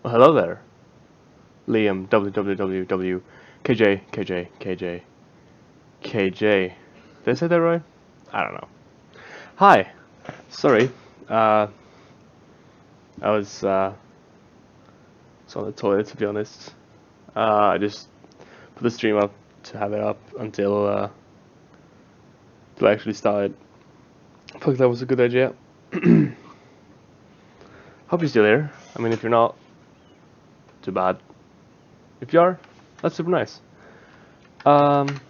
Well, hello there, Liam. WWWW. KJ. KJ. KJ. KJ. Did I say that right? I don't know. Hi. Sorry. Uh, I was on the toilet to be honest. I just put the stream up to have it up until I actually started. I thought that was a good idea. Hope you're still here. I mean, if you're not, too bad. If you are, that's super nice. Um.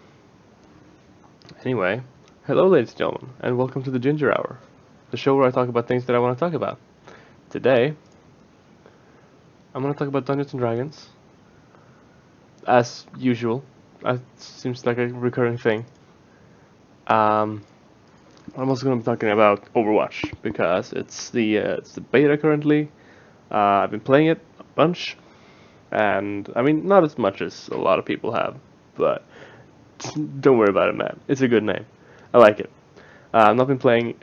Anyway, hello, ladies and gentlemen, and welcome to the Ginger Hour, the show where I talk about things that I want to talk about. Today, I'm going to talk about Dungeons and Dragons, as usual. That seems like a recurring thing. Um, I'm also going to be talking about Overwatch because it's the beta currently. I've been playing it a bunch, and I mean not as much as a lot of people have, but don't worry about it, man. It's a good name. I like it. I've not been playing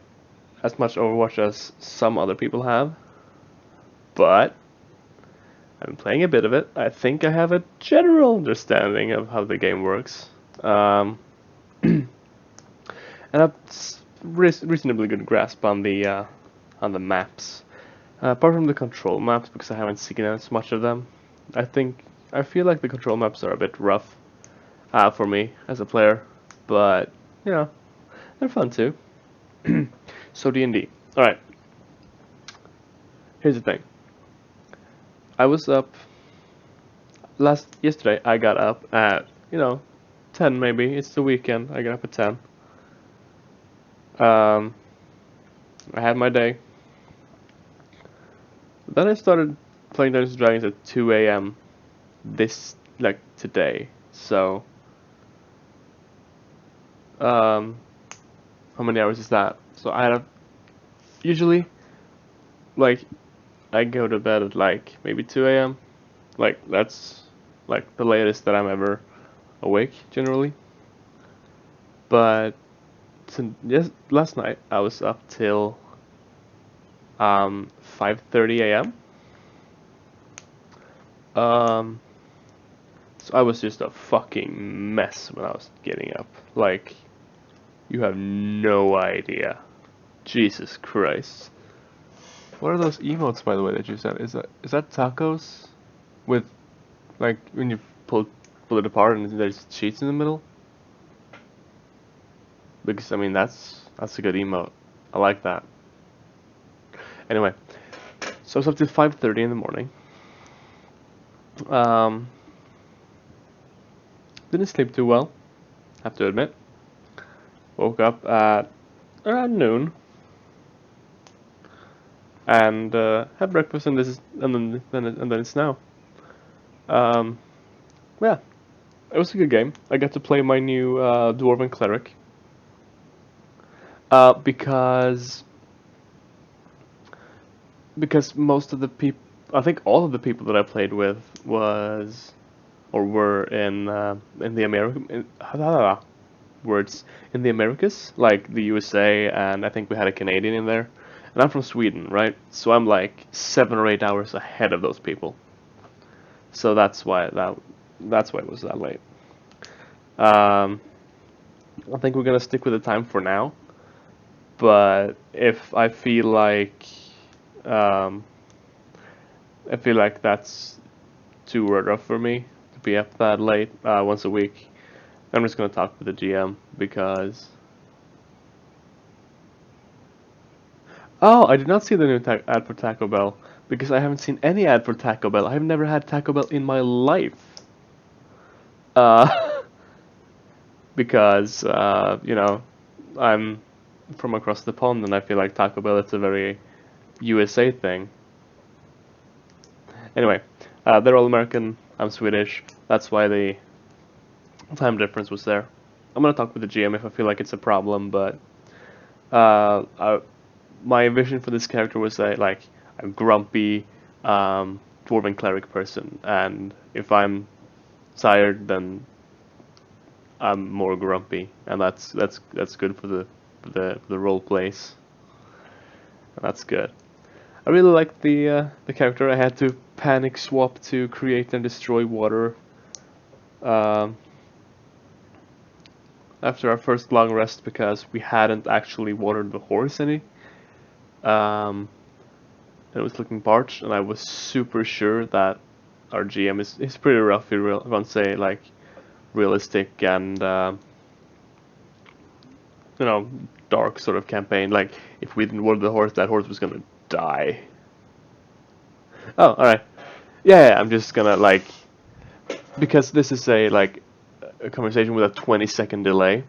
as much Overwatch as some other people have, but I've been playing a bit of it. I think I have a general understanding of how the game works. And a reasonably good grasp on the maps. Apart from the control maps, because I haven't seen as much of them, I feel like the control maps are a bit rough for me as a player, but you know they're fun too. So D&D. All right. Here's the thing. I was up yesterday. I got up at 10 maybe. It's the weekend. I got up at 10. Um, I had my day. Then I started playing Dungeons and Dragons at 2 a.m. Today. So, um, how many hours is that? So I had usually like I go to bed at like maybe 2 a.m. Like that's like the latest that I'm ever awake generally. But yes, last night I was up till 5:30 a.m. Um, so I was just a fucking mess when I was getting up. Like, you have no idea. Jesus Christ. What are those emotes, by the way, that you said? Is that tacos with like when you pull it apart and there's cheese in the middle? Because I mean that's a good emote. I like that. Anyway, so it's up to 5:30 in the morning. Um, didn't sleep too well, have to admit. Woke up at around noon and had breakfast, and then it's now. Um, yeah, it was a good game. I got to play my new dwarven cleric. Because most of the people, I think all of the people that I played with were in the words in the Americas, like the USA, and I think we had a Canadian in there. And I'm from Sweden, right? So I'm like 7 or 8 hours ahead of those people. So that's why it was that late. Um, I think we're gonna stick with the time for now. But if um, I feel like that's too rough for me to be up that late once a week. I'm just gonna talk with the GM because. Oh, I did not see the new ad for Taco Bell because I haven't seen any ad for Taco Bell. I've never had Taco Bell in my life. Uh, because I'm from across the pond and I feel like Taco Bell is a very USA thing. Anyway, they're all American. I'm Swedish. That's why the time difference was there. I'm gonna talk with the GM if I feel like it's a problem, but uh, I, my vision for this character was like a grumpy dwarven cleric person, and if I'm tired, then I'm more grumpy, and that's good for the role plays. That's good. I really liked the character. I had to panic swap to create and destroy water. Um, After our first long rest because we hadn't actually watered the horse any. Um, it was looking parched, and I was super sure that our GM is pretty rough. If I want to say like realistic and you know, dark sort of campaign. Like if we didn't water the horse, that horse was gonna die. Oh, all right. Yeah, I'm just gonna like because this is a like a conversation with a 20-second delay.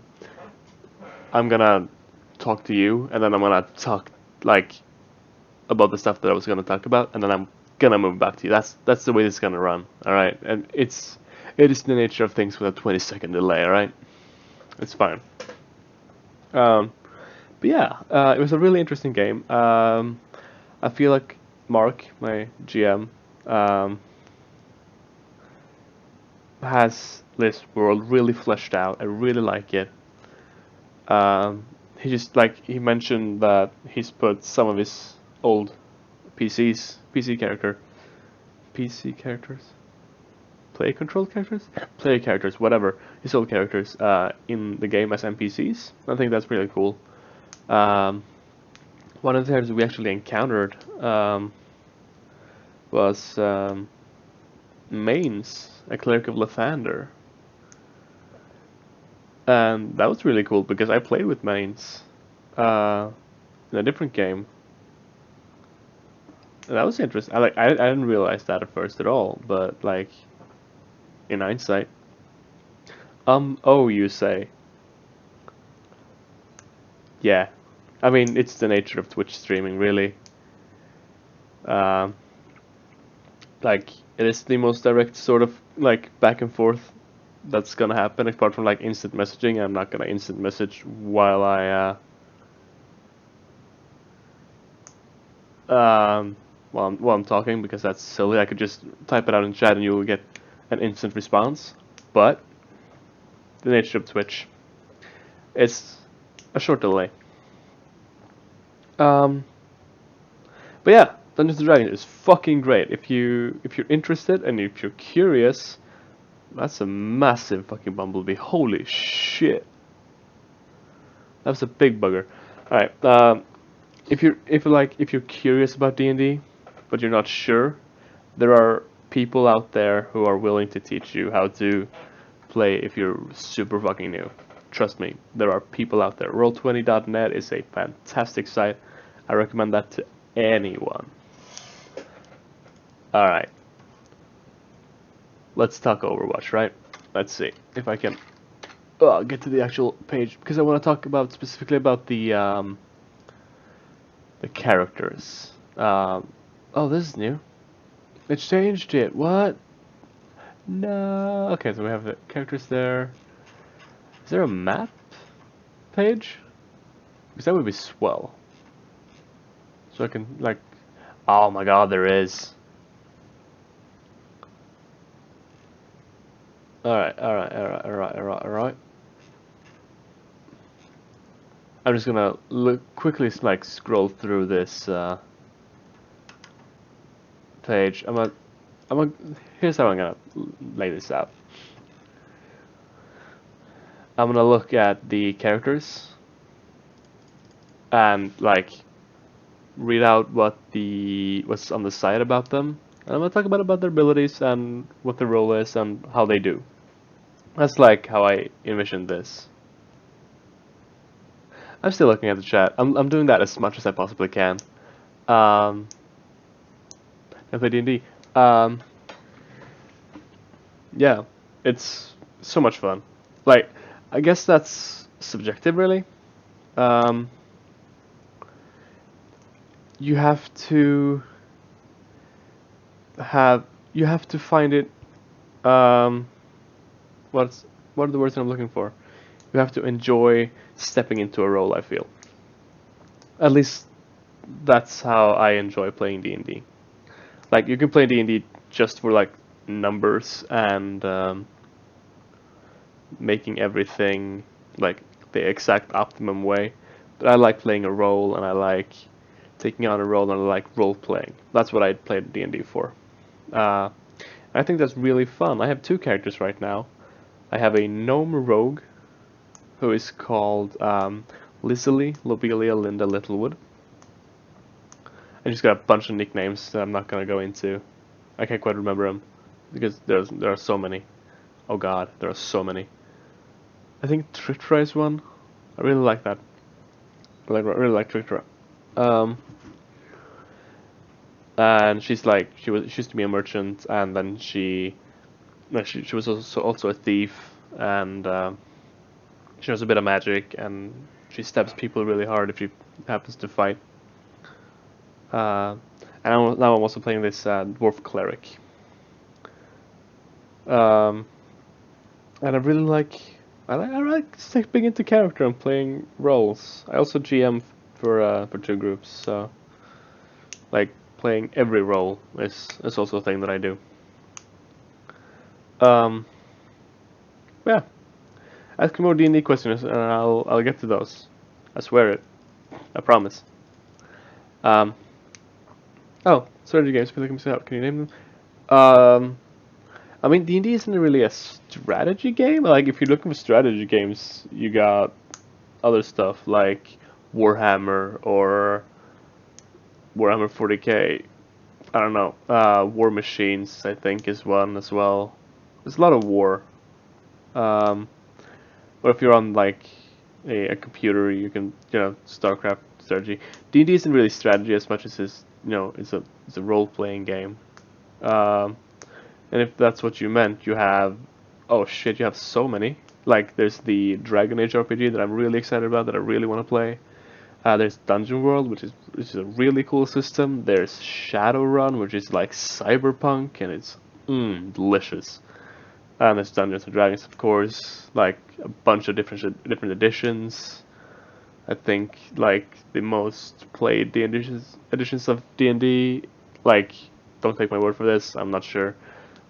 I'm gonna talk to you, and then I'm gonna talk like about the stuff that I was gonna talk about, and then I'm gonna move back to you. That's the way this is gonna run. All right, and it is the nature of things with a 20-second delay. All right, it's fine. Um, but yeah, it was a really interesting game. I feel like Mark, my GM, has this world really fleshed out. I really like it. He just like he mentioned that he's put some of his old PC characters, play characters, whatever, his old characters in the game as NPCs. I think that's really cool. Um, One of the characters we actually encountered was Mains, a cleric of Lathander. And that was really cool because I played with Mains in a different game. And that was interesting. I didn't realize that at first at all, but like in hindsight. Oh, you say. Yeah. I mean, it's the nature of Twitch streaming, really. Um, like it is the most direct sort of like back and forth that's gonna happen apart from like instant messaging. I'm not gonna instant message while I'm talking because that's silly. I could just type it out in chat and you will get an instant response. But the nature of Twitch, it's a short delay. Um, but yeah, Dungeons and Dragons is fucking great. If you're interested and if you're curious, that's a massive fucking bumblebee. Holy shit, that's a big bugger. All right, if you're curious about D&D, but you're not sure, there are people out there who are willing to teach you how to play if you're super fucking new. Trust me, there are people out there. Roll20.net is a fantastic site. I recommend that to anyone. Alright. Let's talk Overwatch, right? Let's see if I can get to the actual page because I want to talk about specifically about the characters. Oh, this is new. It changed it. What? No. Okay, so we have the characters there. Is there a map page? Because that would be swell. So I can like. Oh my God, there is. Alright. I'm just gonna quickly like scroll through this page. Here's how I'm gonna lay this out. I'm gonna look at the characters and like read out what's on the site about them. And I'm gonna talk about their abilities and what their role is and how they do. That's like how I envisioned this. I'm still looking at the chat. I'm doing that as much as I possibly can. I play D&D. Yeah, it's so much fun. Like, I guess that's subjective, really. Um, you have to find it. What are the words I'm looking for? You have to enjoy stepping into a role. I feel. At least that's how I enjoy playing D&D. Like you can play D&D just for like numbers and making everything like the exact optimum way. But I like playing a role and I like taking on a role and I like role playing. That's what I played D&D for. Uh, I think that's really fun. I have two characters right now. I have a gnome rogue who is called Lizzie, Lobelia, Linda Littlewood. And she's got a bunch of nicknames that I'm not gonna go into. I can't quite remember them because there are so many. Oh god, there are so many. I think Tritra is one. I really like that. I really like Tritra. Um, and she used to be a merchant, and then she was also a thief, and she knows a bit of magic, and she stabs people really hard if she happens to fight. Uh, and now I'm also playing this dwarf cleric. Um, and I like stepping into character and playing roles. I also GM for two groups, so like playing every role is also a thing that I do. Um, yeah, ask me more D&D questions, and I'll get to those. I swear it. I promise. Um, oh, strategy games. Feel like I'm out. Can you name them? I mean, D&D isn't really a strategy game. Like, if you're looking for strategy games, you got other stuff like Warhammer or Warhammer 40k. I don't know. War Machines, I think, is one as well. There's a lot of war. Um, or if you're on like a computer, you can StarCraft strategy. D&D isn't really strategy as much as it's a role playing game. Um, and if that's what you meant, you have oh shit, you have so many. Like there's the Dragon Age RPG that I'm really excited about that I really want to play. There's Dungeon World, which is a really cool system. There's Shadowrun, which is like cyberpunk, and it's delicious. And there's Dungeons and Dragons, of course, like a bunch of different editions. I think like the most played D editions of D&D. Like, don't take my word for this. I'm not sure,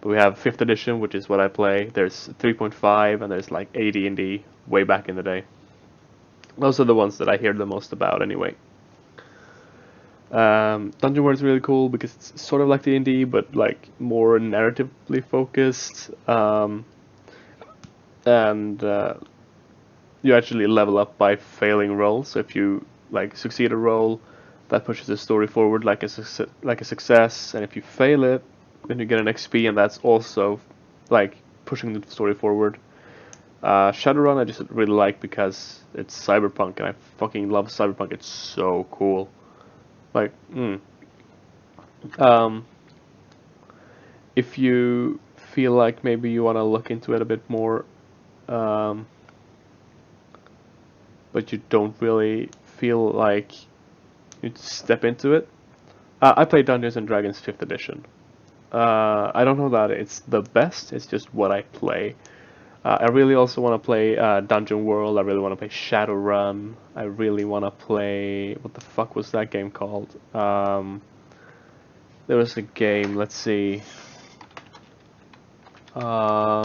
but we have 5th edition, which is what I play. There's 3.5, and there's like AD&D way back in the day. Those are the ones that I hear the most about, anyway. Dungeon World is really cool because it's sort of like D&D, but like more narratively focused. And you actually level up by failing rolls. So if you like succeed a roll, that pushes the story forward like a success, and if you fail it, then you get an XP, and that's also like pushing the story forward. Shadowrun I just really like because it's cyberpunk, and I fucking love cyberpunk. It's so cool. Like, um, if you feel like maybe you want to look into it a bit more, um, but you don't really feel like you step into it. I play Dungeons and Dragons 5th edition. I don't know that it's the best. It's just what I play. I really also want to play Dungeon World. I really want to play Shadowrun. I really want to play what the fuck was that game called? There was a game. Let's see. There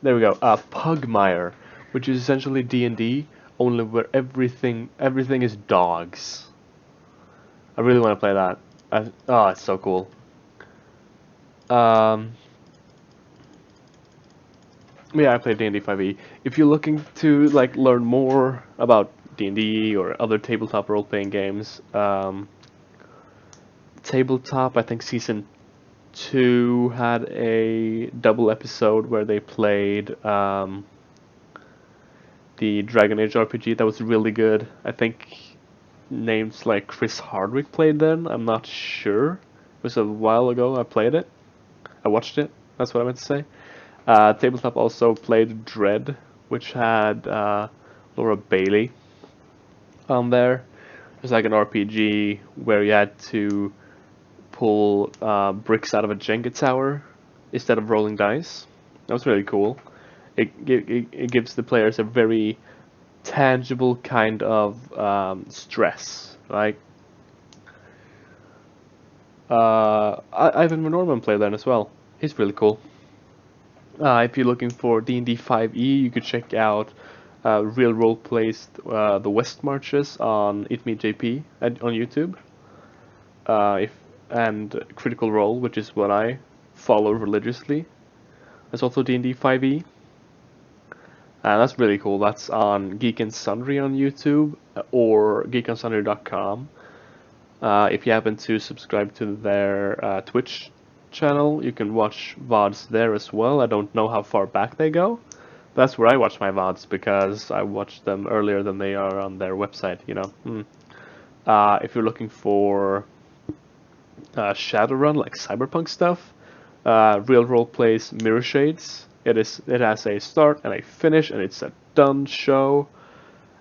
we go. Pugmire, which is essentially D&D, only where everything is dogs. I really want to play that. Oh, it's so cool. Yeah, I play D&D 5e. If you're looking to like learn more about D&D or other tabletop role-playing games, tabletop, I think season 2 had a double episode where they played the Dragon Age RPG. That was really good. I think names like Chris Hardwick played then. I'm not sure. It was a while ago I played it. I watched it. That's what I meant to say. Tabletop also played Dread, which had Laura Bailey on there. It was like an RPG where you had to pull bricks out of a Jenga tower instead of rolling dice. That was really cool. It gives the players a very tangible kind of stress. Like Ivan Norman played that as well. He's really cool. If you're looking for D&D 5e, you could check out Real Role Plays The West Marches on It Me JP on YouTube. If and Critical Role, which is what I follow religiously. There's also D&D 5e. That's really cool. That's on Geek and Sundry on YouTube or geekandsundry.com. If you happen to subscribe to their Twitch channel, you can watch VODs there as well. I don't know how far back they go. That's where I watch my VODs because I watch them earlier than they are on their website, you know. If you're looking for Shadowrun, like cyberpunk stuff, Real Role plays Mirror Shades. It has a start and a finish, and it's a done show,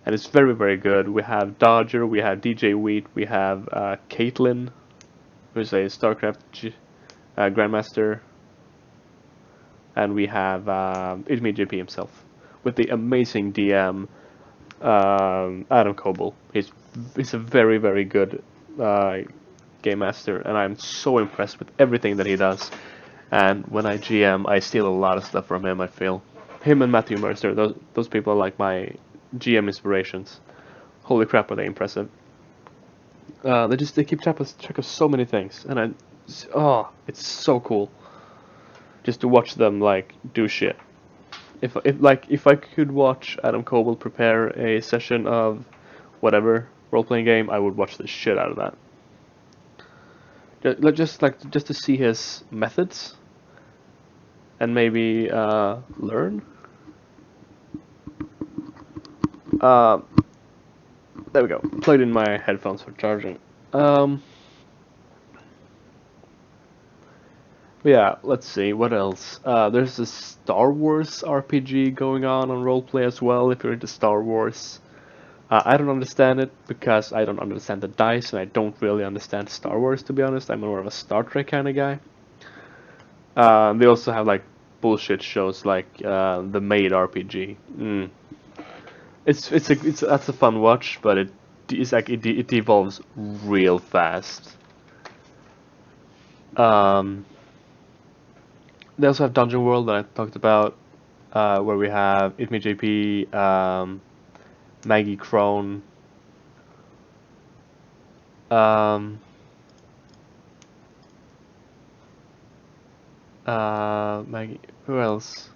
and it's very, very good. We have Dodger, we have DJ Wheat, we have Caitlin, who's a StarCraft Grandmaster, and we have Idmi JP himself, with the amazing DM Adam Coble. He's a very, very good game master, and I'm so impressed with everything that he does. And when I GM, I steal a lot of stuff from him. I feel him and Matthew Mercer. Those people are like my GM inspirations. Holy crap, are they impressive! They keep track of so many things, and it's so cool just to watch them like do shit. If I could watch Adam Coble prepare a session of whatever role-playing game, I would watch the shit out of that. Just to see his methods and maybe learn. There we go. Plugged in my headphones for charging. Yeah, let's see, what else? There's a Star Wars RPG going on roleplay as well, if you're into Star Wars. I don't understand it because I don't understand the dice, and I don't really understand Star Wars, to be honest. I'm more of a Star Trek kind of guy. They also have like bullshit shows like the Maid RPG. That's a fun watch, but it evolves real fast. They also have Dungeon World that I talked about, where we have Itme JP, Maggie Crone, Maggie, who else?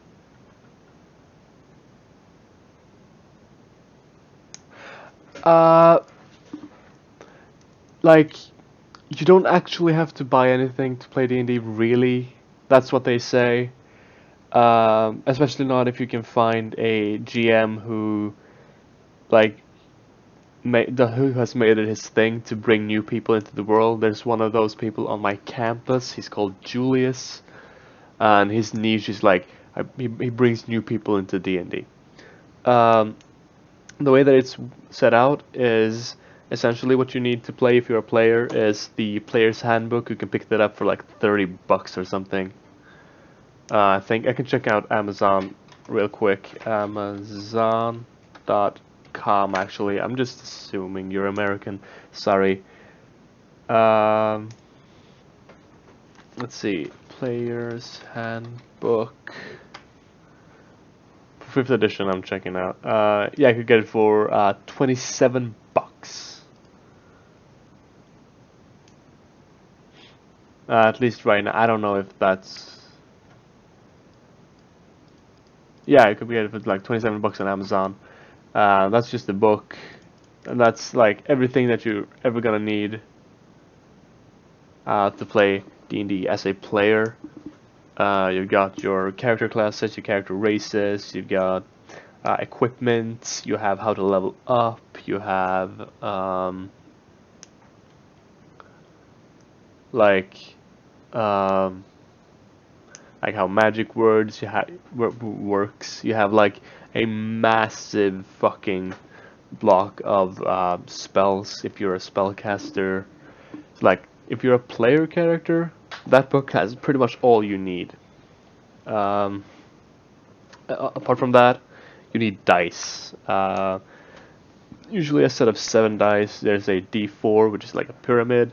Like, you don't actually have to buy anything to play D&D, really. That's what they say. Especially not if you can find a GM who, like, who has made it his thing to bring new people into the world. There's one of those people on my campus. He's called Julius, and his niche is like he brings new people into D&D. The way that it's set out is essentially what you need to play if you're a player is the player's handbook. You can pick that up for like $30 or something. I think I can check out Amazon real quick. Amazon.com actually. I'm just assuming you're American. Sorry. Let's see. Player's handbook. 5th edition I'm checking out. Yeah, I could get it for $27. At least right now. I don't know if that's... Yeah, I could get it for like $27 on Amazon. That's just the book. And that's like everything that you're ever gonna need to play D&D as a player. You've got your character classes, your character races, you've got equipment, you have how to level up, you have like how magic words works. You have like a massive fucking block of spells if you're a spellcaster. Like if you're a player character, that book has pretty much all you need. Apart from that, you need dice. Usually a set of 7 dice. There's a D4, which is like a pyramid.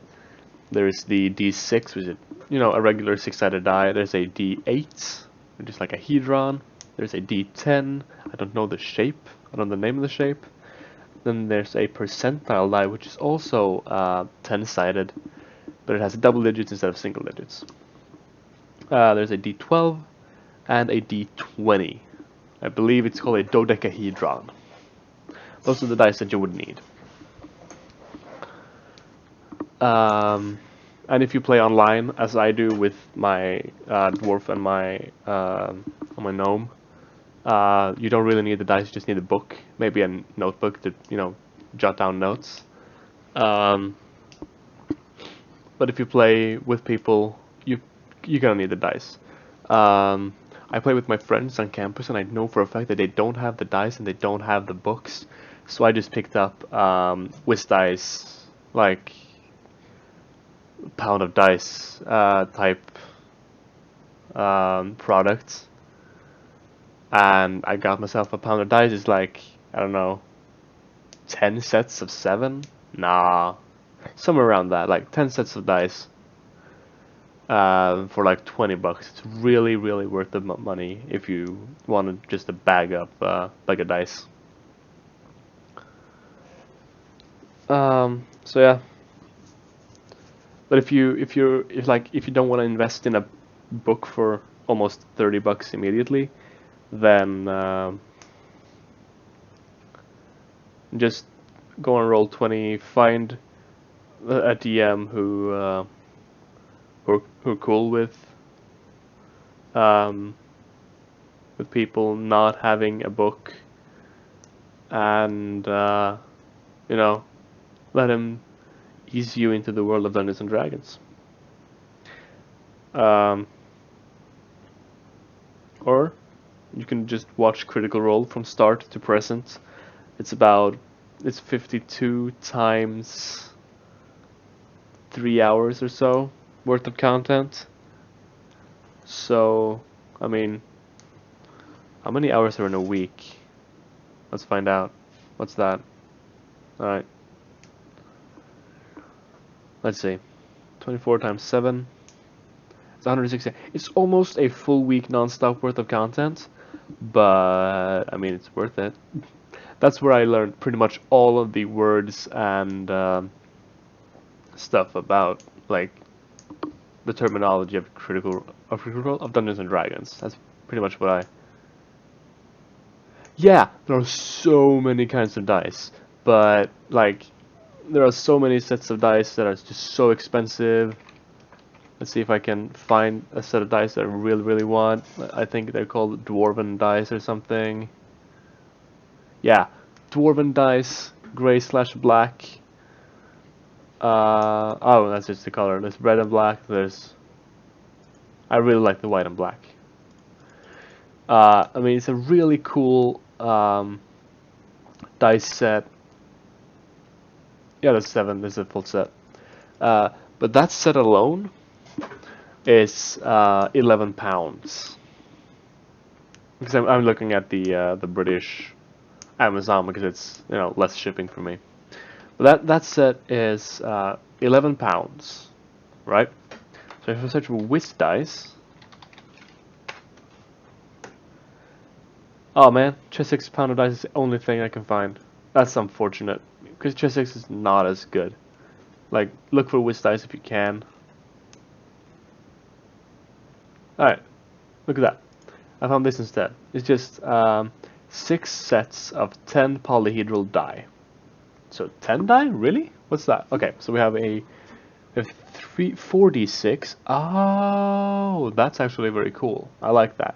There's the D6, which is a regular 6-sided die. There's a D8, which is like a hedron. There's a D10. I don't know the shape. I don't know the name of the shape. Then there's a percentile die, which is also 10-sided. but it has double digits instead of single digits. There's a D12 and a D20. I believe it's called a dodecahedron. Those are the dice that you would need. And if you play online, as I do with my dwarf and my gnome, you don't really need the dice. You just need a book, maybe a notebook to jot down notes. But if you play with people, you're gonna need the dice. I play with my friends on campus, and I know for a fact that they don't have the dice and they don't have the books. So I just picked up Wiz dice, like pound of dice type products, and I got myself a pound of dice. It's like, I don't know, 10 sets of 7? Nah, somewhere around that, like 10 sets of dice for like $20. It's really, really worth the money if you want just a bag of dice. So yeah. But if you don't want to invest in a book for almost $30 immediately, then just go on Roll20, find a DM who are cool with people not having a book, and let him ease you into the world of Dungeons and Dragons. Or you can just watch Critical Role from start to present. It's 52 times 3 hours or so worth of content. So, I mean, how many hours are in a week? Let's find out. What's that? Alright. Let's see. 24 times 7. It's 160. It's almost a full week non-stop worth of content, but I mean, it's worth it. That's where I learned pretty much all of the words and stuff about like the terminology of of Dungeons and Dragons. That's pretty much what I. Yeah, there are so many kinds of dice, but like there are so many sets of dice that are just so expensive. Let's see if I can find a set of dice that I really, really want. I think they're called Dwarven dice or something. Yeah, Dwarven dice, gray/black. Oh, that's just the color. There's red and black. I really like the white and black. I mean, it's a really cool dice set. Yeah, that's 7. This is a full set. But that set alone is £11. Because I'm looking at the British Amazon because it's less shipping for me. But that set is £11, right? So if I search for Wiz dice, oh man, Chessex pound of dice is the only thing I can find. That's unfortunate because Chessex is not as good. Like, look for Wiz dice if you can. Alright, look at that. I found this instead. It's just 6 sets of 10 polyhedral die. So 10 die? Really? What's that? Okay, so we have a 4d6. Oh, that's actually very cool. I like that.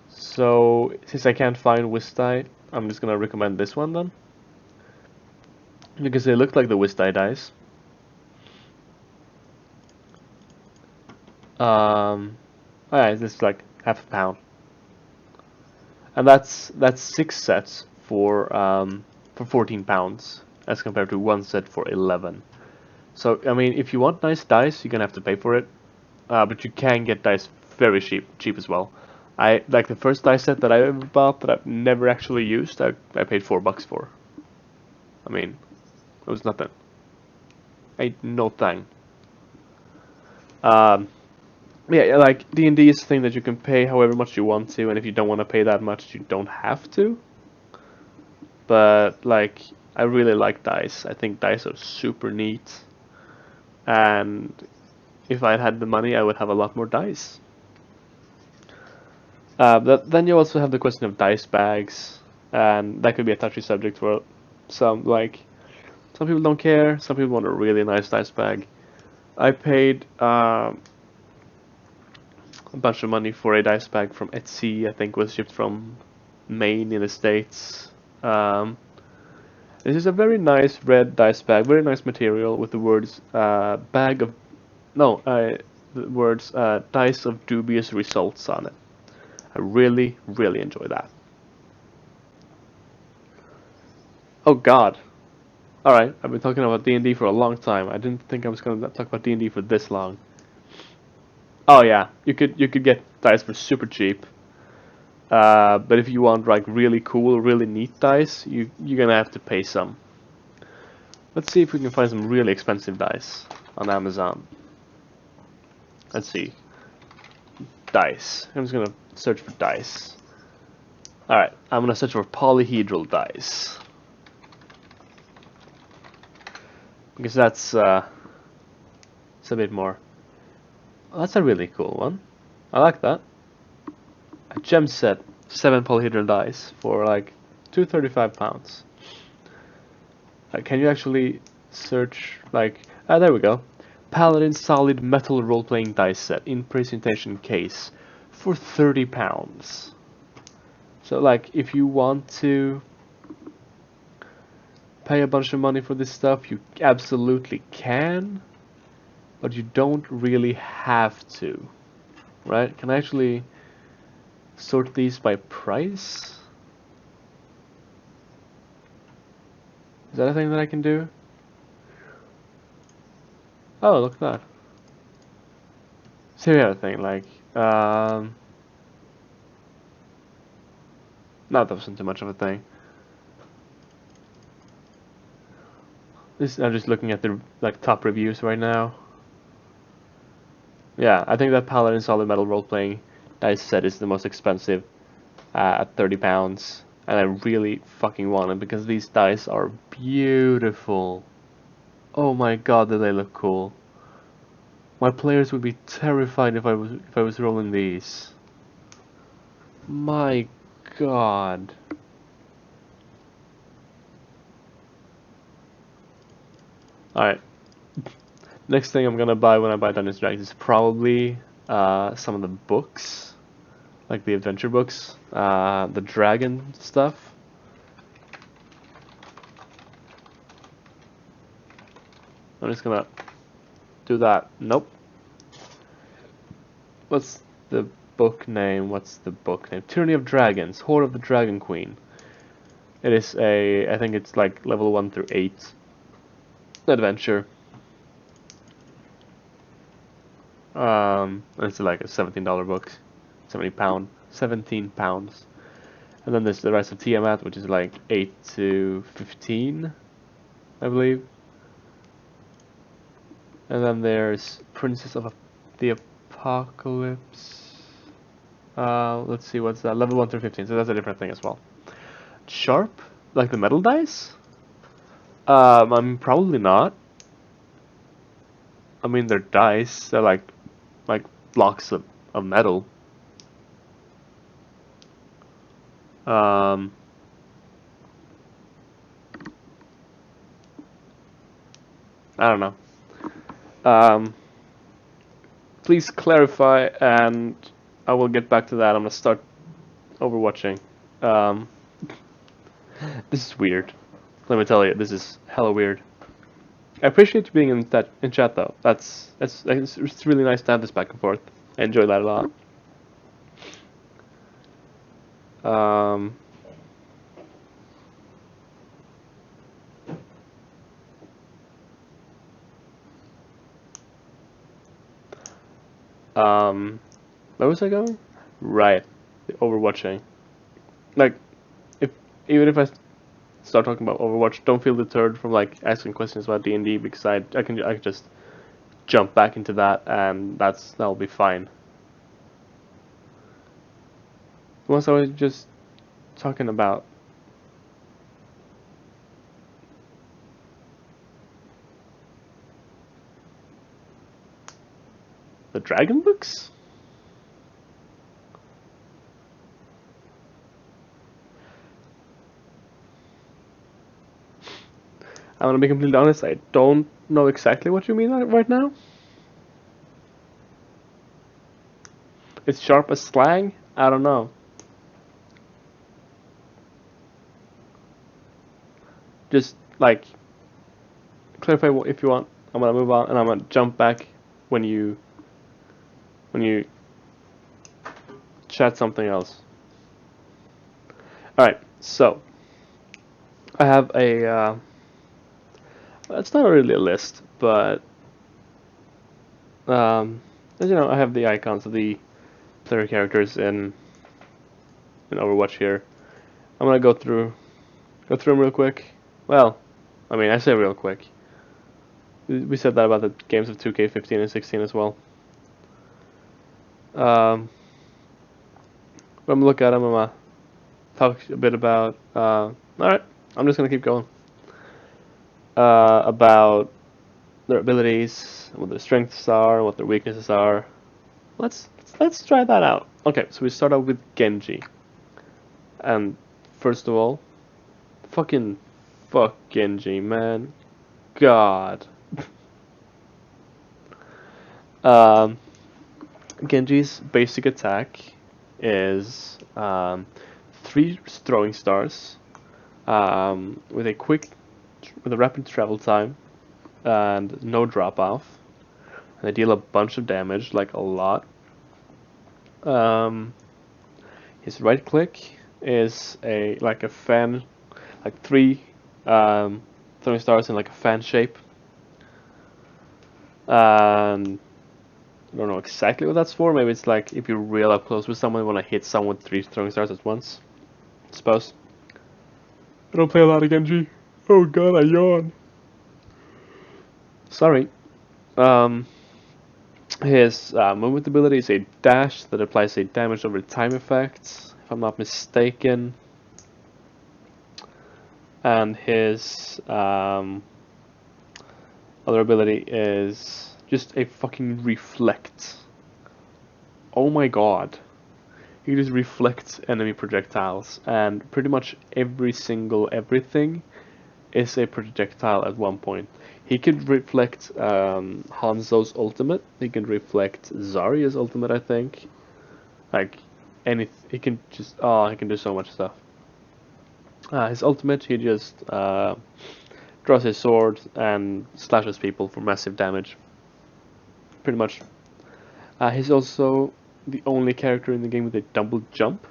So since I can't find Wiz die, I'm just gonna recommend this one then, because they look like the Wiz die dice. Alright, this is like half a pound, and that's 6 sets for £14 as compared to 1 set for 11. So I mean, if you want nice dice, you're gonna have to pay for it, but you can get dice very cheap as well. I like the first dice set that I ever bought that I've never actually used. I paid $4 for. I mean, it was nothing. Ain't no thing. Yeah, like D&D is a thing that you can pay however much you want to, and if you don't want to pay that much, you don't have to. But like, I really like dice. I think dice are super neat, and if I had the money, I would have a lot more dice. Then you also have the question of dice bags, and that could be a touchy subject for some. Like, some people don't care, some people want a really nice dice bag. I paid a bunch of money for a dice bag from Etsy. I think was shipped from Maine in the States. This is a very nice red dice bag, very nice material with the words bag of no, the words dice of dubious results on it. I really, really enjoy that. Oh God! All right, I've been talking about D&D for a long time. I didn't think I was gonna talk about D&D for this long. Oh yeah, you could get dice for super cheap. But if you want like really cool, really neat dice, you're gonna have to pay some. Let's see if we can find some really expensive dice on Amazon. Let's see. Dice. I'm just gonna search for dice. Alright, I'm gonna search for polyhedral dice. Because that's it's a bit more. Oh, that's a really cool one. I like that. A gem set, 7 polyhedral dice for like £235. Can you actually search like there we go. Paladin solid metal role-playing dice set in presentation case for £30. So like if you want to pay a bunch of money for this stuff, you absolutely can, but you don't really have to, right? Can I actually sort these by price? Is that a thing that I can do? Oh, look at that. So yeah, thing like no, that wasn't too much of a thing. This I'm just looking at the like top reviews right now. Yeah, I think that Paladin Solid Metal role-playing dice set is the most expensive at £30, and I really fucking want it because these dice are beautiful. Oh my god, do they look cool! My players would be terrified if I was rolling these. My god. Alright. Next thing I'm gonna buy when I buy Dungeons and Dragons is probably some of the books. Like the adventure books. The dragon stuff. I'm just gonna do that. Nope. What's the book name? What's the book name? Tyranny of Dragons. Horde of the Dragon Queen. It is I think it's like level 1 through 8 adventure. It's like a $17 book. £17. And then there's the Rise of Tiamat, which is like 8 to 15, I believe. And then there's Princess of the Apocalypse. Let's see, what's that? Level 1 through 15, so that's a different thing as well. Sharp? Like the metal dice? I'm probably not. I mean, they're dice. They're like blocks of metal. I don't know. Please clarify, and I will get back to that. I'm gonna start overwatching. This is weird. Let me tell you, this is hella weird. I appreciate you being in chat though. It's really nice to have this back and forth. I enjoy that a lot. Where was I going? Right, the overwatching. Like, even if I start talking about Overwatch, don't feel deterred from like asking questions about D&D because I can just jump back into that and that'll be fine. Once I was just talking about the dragon books? I'm gonna be completely honest, I don't know exactly what you mean right now. It's sharp as slang? I don't know. Just, like, clarify if you want. I'm gonna move on and I'm gonna jump back when you chat something else. Alright, so I have a it's not really a list, but as you know, I have the icons of the player characters in Overwatch here. I'm gonna go through them real quick. Well, I mean, I say real quick. We said that about the games of 2K15 and 16 as well. I'm gonna look at them. I'm gonna talk a bit about. Alright, I'm just gonna keep going. About their abilities, what their strengths are, what their weaknesses are. Let's try that out. Okay, so we start out with Genji. And first of all, fuck Genji, man. God. Genji's basic attack is 3 throwing stars with a rapid travel time and no drop off. They deal a bunch of damage, like a lot. His right click is like a fan, like 3 throwing stars in like a fan shape. And I don't know exactly what that's for. Maybe it's like if you're real up close with someone, you want to hit someone with 3 throwing stars at once. I suppose. I don't play a lot of Genji. Oh god, I yawn. Sorry. His movement ability is a dash that applies a damage over time effect, if I'm not mistaken. And his other ability is just a fucking reflect. Oh my god. He just reflects enemy projectiles, and pretty much every single everything is a projectile at one point. He could reflect Hanzo's ultimate. He can reflect Zarya's ultimate, I think. Like, he can just, he can do so much stuff. His ultimate, he just draws his sword and slashes people for massive damage. Pretty much. He's also the only character in the game with a double jump.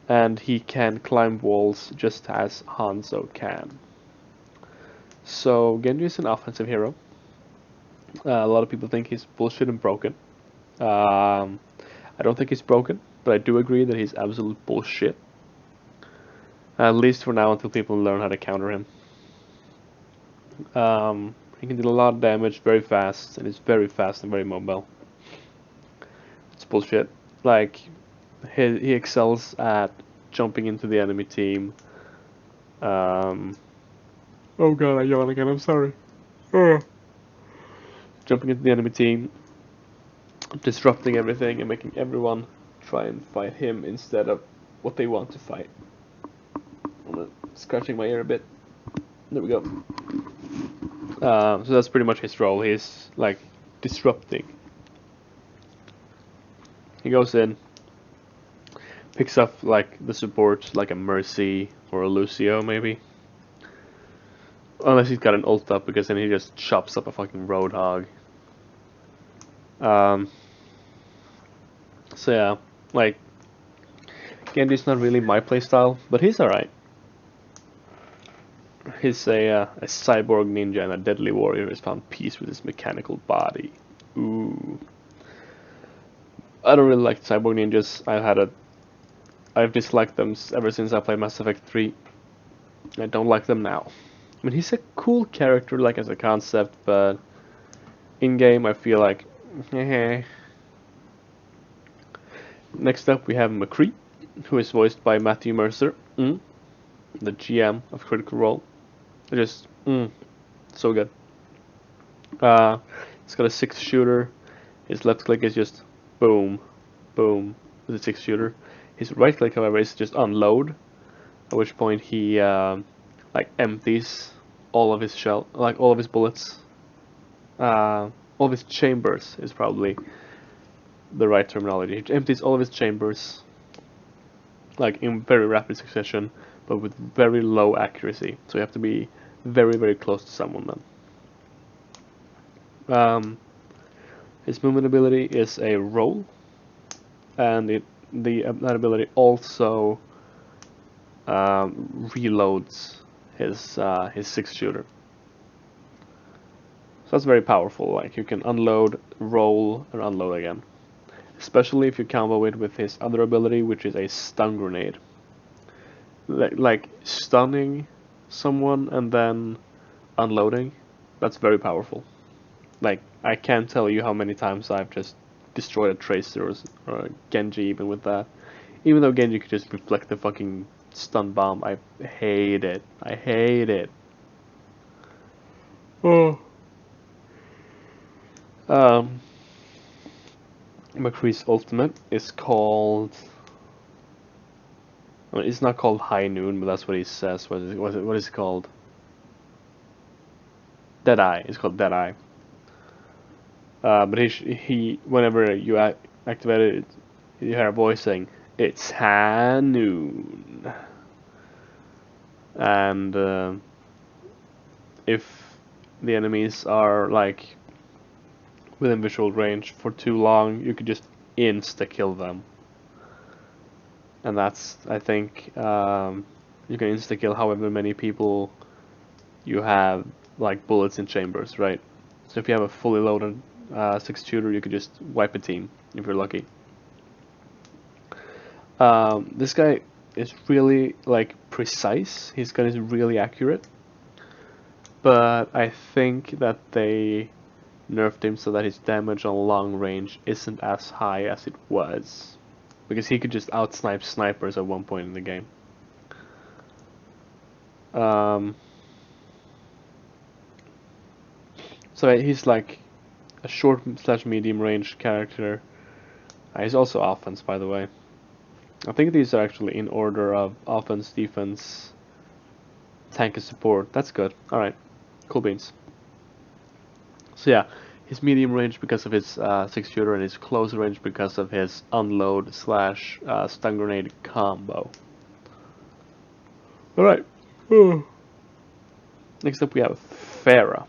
And he can climb walls just as Hanzo can. So Genji is an offensive hero. A lot of people think he's bullshit and broken. I don't think he's broken, but I do agree that he's absolute bullshit. At least for now, until people learn how to counter him. He can do a lot of damage very fast, and he's very fast and very mobile. It's bullshit. Like, he excels at jumping into the enemy team. Oh god, I yawn again, I'm sorry. Jumping into the enemy team, disrupting everything, and making everyone try and fight him instead of what they want to fight. I'm scratching my ear a bit. There we go. So that's pretty much his role. He's like disrupting. He goes in, picks up like the support, like a Mercy or a Lucio maybe. Unless he's got an ult up, because then he just chops up a fucking Roadhog. So yeah, like, Genji's not really my playstyle, but he's alright. He's a cyborg ninja and a deadly warrior who has found peace with his mechanical body. Ooh. I don't really like cyborg ninjas. I've disliked them ever since I played Mass Effect 3. I don't like them now. I mean, he's a cool character, like, as a concept, but in-game I feel like, Next up we have McCree, who is voiced by Matthew Mercer, the GM of Critical Role. Just, so good. It's got a 6 shooter, His left click is just boom, boom with a 6-shooter. His right click, however, is just unload, at which point he like empties all of his shell, like all of his bullets. All of his chambers is probably the right terminology. He empties all of his chambers, like in very rapid succession, but with very low accuracy. So you have to be very, very close to someone then. His movement ability is a roll, and that ability also reloads his 6-shooter. So that's very powerful. Like you can unload, roll, and unload again. Especially if you combo it with his other ability, which is a stun grenade. Like stunning someone and then unloading, that's very powerful. Like I can't tell you how many times I've just destroyed a Tracer or a Genji even with that. Even though Genji could just reflect the fucking stun bomb, I hate it. I hate it. Oh. McCree's ultimate is called. I mean, it's not called High Noon, but that's what he says. What is it called? Deadeye. It's called Deadeye. But he whenever you activate it, you hear a voice saying, "It's high noon." And if the enemies are like within visual range for too long, you could just insta kill them. And that's, I think, you can insta kill however many people you have, like bullets in chambers, right? So if you have a fully loaded 6-shooter, you could just wipe a team if you're lucky. This guy is really like precise. His gun is really accurate, but I think that they nerfed him so that his damage on long range isn't as high as it was, because he could just outsnipe snipers at one point in the game. So he's like a short / medium range character. He's also offense, by the way. I think these are actually in order of offense, defense, tank, and support. That's good. Alright, cool beans. So yeah, his medium range because of his 6-shooter, and his close range because of his unload / stun grenade combo. Alright. Next up we have Pharah.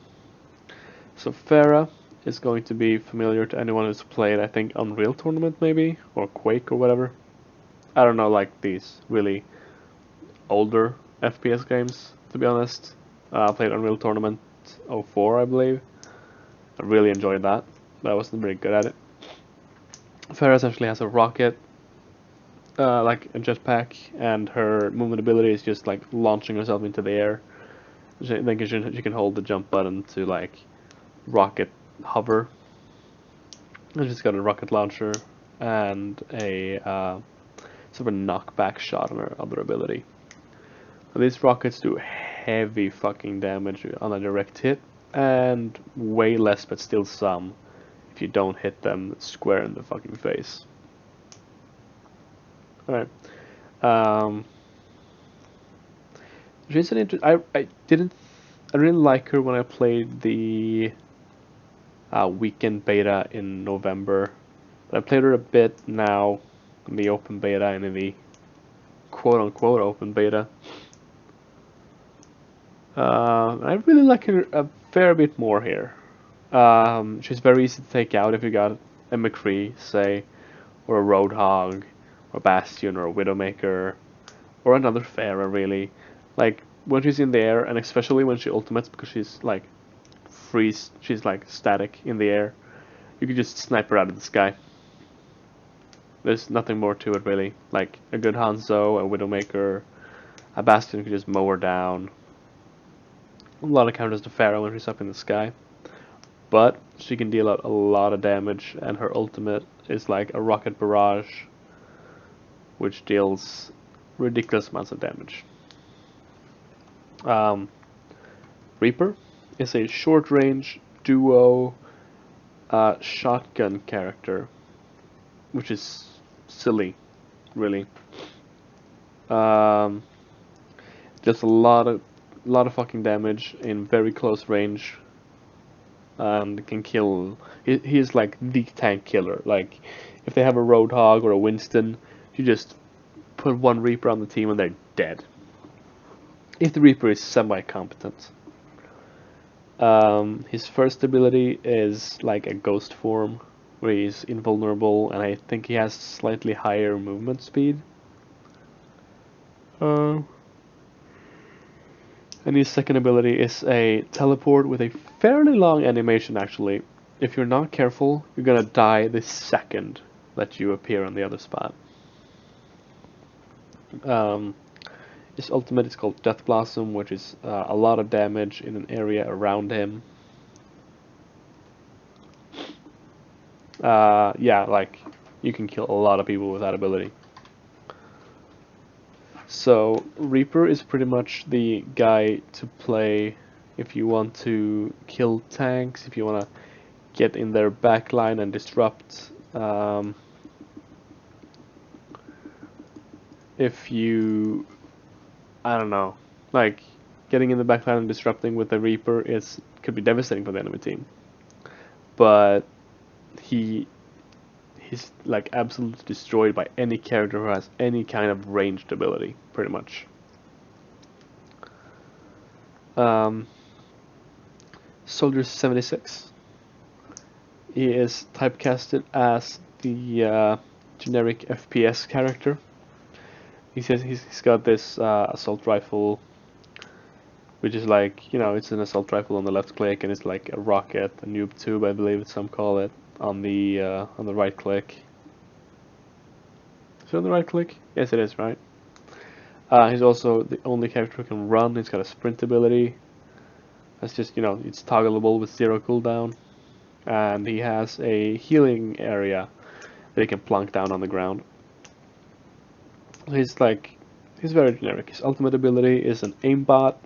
So Pharah is going to be familiar to anyone who's played, I think, Unreal Tournament maybe, or Quake or whatever. I don't know, like these really older FPS games, to be honest. I played Unreal Tournament 04, I believe. I really enjoyed that, but I wasn't very good at it. Pharah essentially has a rocket, like a jetpack, and her movement ability is just like launching herself into the air. Then she can hold the jump button to like rocket hover. And she's got a rocket launcher and a sort of a knockback shot on her other ability. Now, these rockets do heavy fucking damage on a direct hit, and way less, but still some, if you don't hit them square in the fucking face. Alright. She's an I didn't like her when I played the weekend beta in November, but I played her a bit now in the open beta and in the quote-unquote open beta. I really like her a fair bit more here. She's very easy to take out if you got a McCree, say, or a Roadhog, or a Bastion, or a Widowmaker, or another Pharah, really. Like, when she's in the air, and especially when she ultimates, because she's like she's like static in the air, you can just snipe her out of the sky. There's nothing more to it, really. Like, a good Hanzo, a Widowmaker, a Bastion could just mow her down. A lot of counters to Pharah when she's up in the sky. But she can deal out a lot of damage, and her ultimate is like a rocket barrage, which deals ridiculous amounts of damage. Reaper is a short-range duo shotgun character, which is silly, really. Um, just a lot of fucking damage in very close range, and can kill. He's like the tank killer. Like, if they have a Roadhog or a Winston, you just put one Reaper on the team and they're dead. If the Reaper is semi-competent. His first ability is like a ghost form, where he's invulnerable, and I think he has slightly higher movement speed. Uh, and his second ability is a teleport with a fairly long animation, actually. If you're not careful, you're gonna die the second that you appear on the other spot. Um, his ultimate is called Death Blossom, which is a lot of damage in an area around him. Yeah, like, you can kill a lot of people with that ability. So, Reaper is pretty much the guy to play if you want to kill tanks, if you want to get in their backline and disrupt. If you, I don't know, like, getting in the backline and disrupting with the Reaper could be devastating for the enemy team. But he's like absolutely destroyed by any character who has any kind of ranged ability, pretty much. Soldier 76. He is typecasted as the generic FPS character. He says he's got this assault rifle, which is like, it's an assault rifle on the left click, and it's like a rocket, a noob tube, I believe some call it, on the right click. Is it on the right click? Yes, it is, right? He's also the only character who can run. He's got a sprint ability. That's just, it's toggleable with 0 cooldown. And he has a healing area that he can plunk down on the ground. He's very generic. His ultimate ability is an aimbot.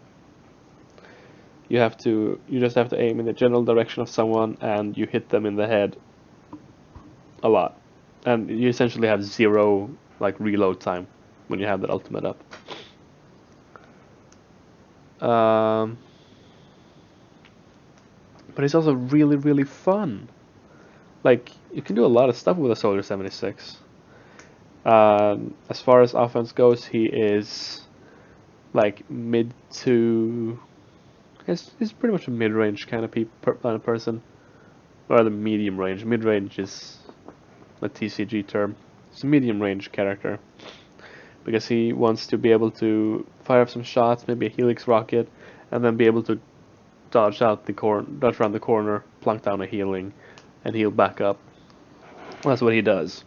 You just have to aim in the general direction of someone, and you hit them in the head a lot. And you essentially have 0 reload time when you have that ultimate up. But it's also really, really fun. Like, you can do a lot of stuff with a Soldier 76. As far as offense goes, he is like mid to. He's pretty much a mid-range kind of person, or the medium range. Mid-range is a TCG term. It's a medium-range character because he wants to be able to fire up some shots, maybe a Helix rocket, and then be able to dodge around the corner, plunk down a healing, and heal back up. That's what he does.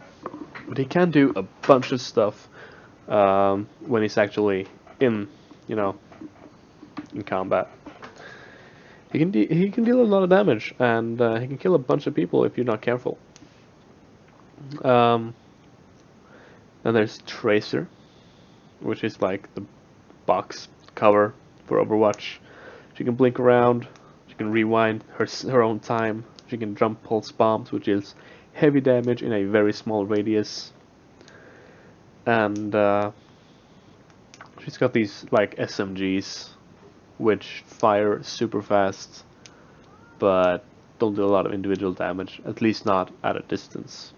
But he can do a bunch of stuff when he's actually in combat. He can deal a lot of damage, and he can kill a bunch of people if you're not careful. Then there's Tracer, which is like the box cover for Overwatch. She can blink around, she can rewind her own time, she can jump pulse bombs, which is heavy damage in a very small radius. And she's got these like SMGs, which fire super fast, but don't do a lot of individual damage, at least not at a distance.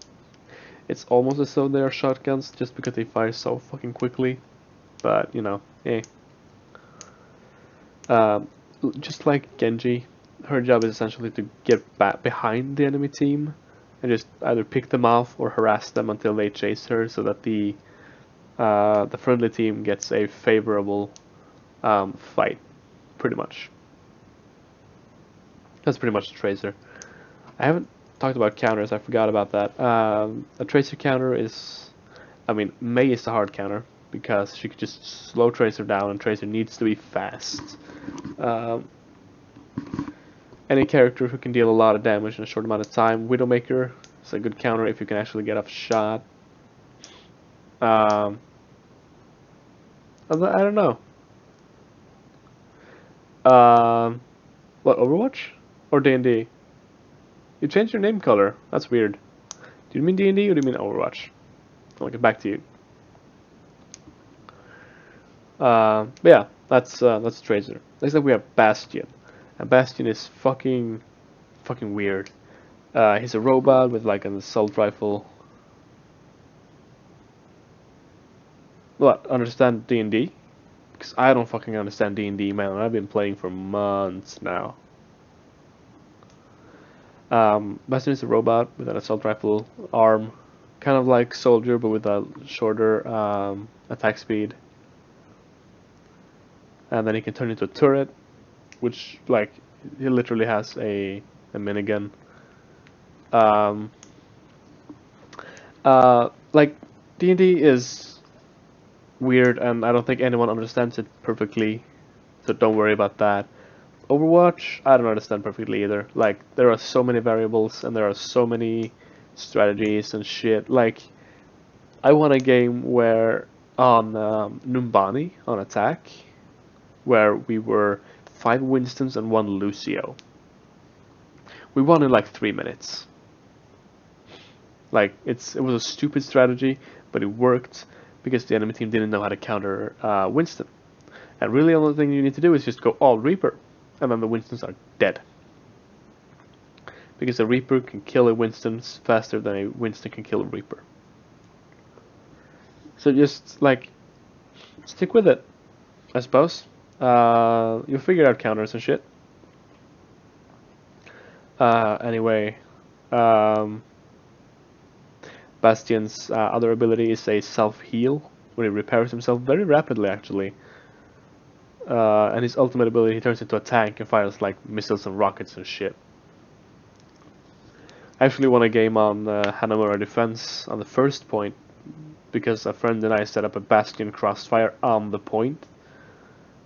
It's almost as though they are shotguns, just because they fire so fucking quickly, but eh. Just like Genji, her job is essentially to get back behind the enemy team and just either pick them off or harass them until they chase her, so that the friendly team gets a favorable fight, pretty much. That's pretty much the Tracer. I haven't talked about counters, I forgot about that. A Tracer counter is, Mei is the hard counter, because she could just slow Tracer down, and Tracer needs to be fast. Any character who can deal a lot of damage in a short amount of time. Widowmaker is a good counter if you can actually get off shot. I don't know. What, Overwatch or D&D? You changed your name color. That's weird. Do you mean D&D or do you mean Overwatch? I'll get back to you. But yeah, that's Tracer. Next up we have Bastion. And Bastion is fucking weird. He's a robot with like an assault rifle. What? Understand D&D? Because I don't fucking understand D&D, man. I've been playing for months now. Bastion is a robot with an assault rifle arm, kind of like Soldier, but with a shorter attack speed. And then he can turn into a turret, which like he literally has a minigun. Like D&D is weird, and I don't think anyone understands it perfectly, so don't worry about that. Overwatch, I don't understand perfectly either. Like, there are so many variables, and there are so many strategies and shit. Like, I won a game where on Numbani, on attack, where we were 5 Winstons and 1 Lucio. We won in like 3 minutes. Like, it was a stupid strategy, but it worked because the enemy team didn't know how to counter Winston. And really, the only thing you need to do is just go all Reaper, and then the Winstons are dead. Because a Reaper can kill a Winston faster than a Winston can kill a Reaper. So just, like, stick with it, I suppose. You'll figure out counters and shit. Anyway, Bastion's other ability is a self-heal, where he repairs himself very rapidly, actually. And his ultimate ability, he turns into a tank and fires like missiles and rockets and shit. I actually won a game on Hanamura Defense on the first point, because a friend and I set up a Bastion crossfire on the point,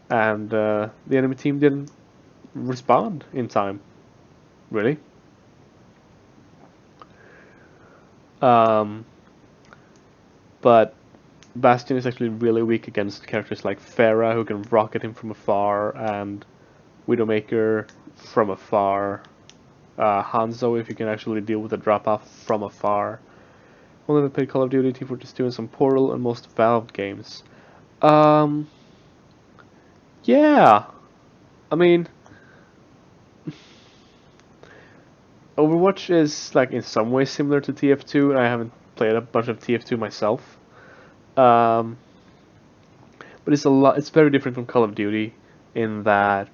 and the enemy team didn't respond in time. Really? But Bastion is actually really weak against characters like Pharah, who can rocket him from afar, and Widowmaker from afar. Hanzo, if you can actually deal with a drop-off from afar. Only played Call of Duty, T42, and some Portal, and most Valve games. Yeah. I mean, Overwatch is like in some ways similar to TF2, and I haven't played a bunch of TF2 myself. But it's very different from Call of Duty in that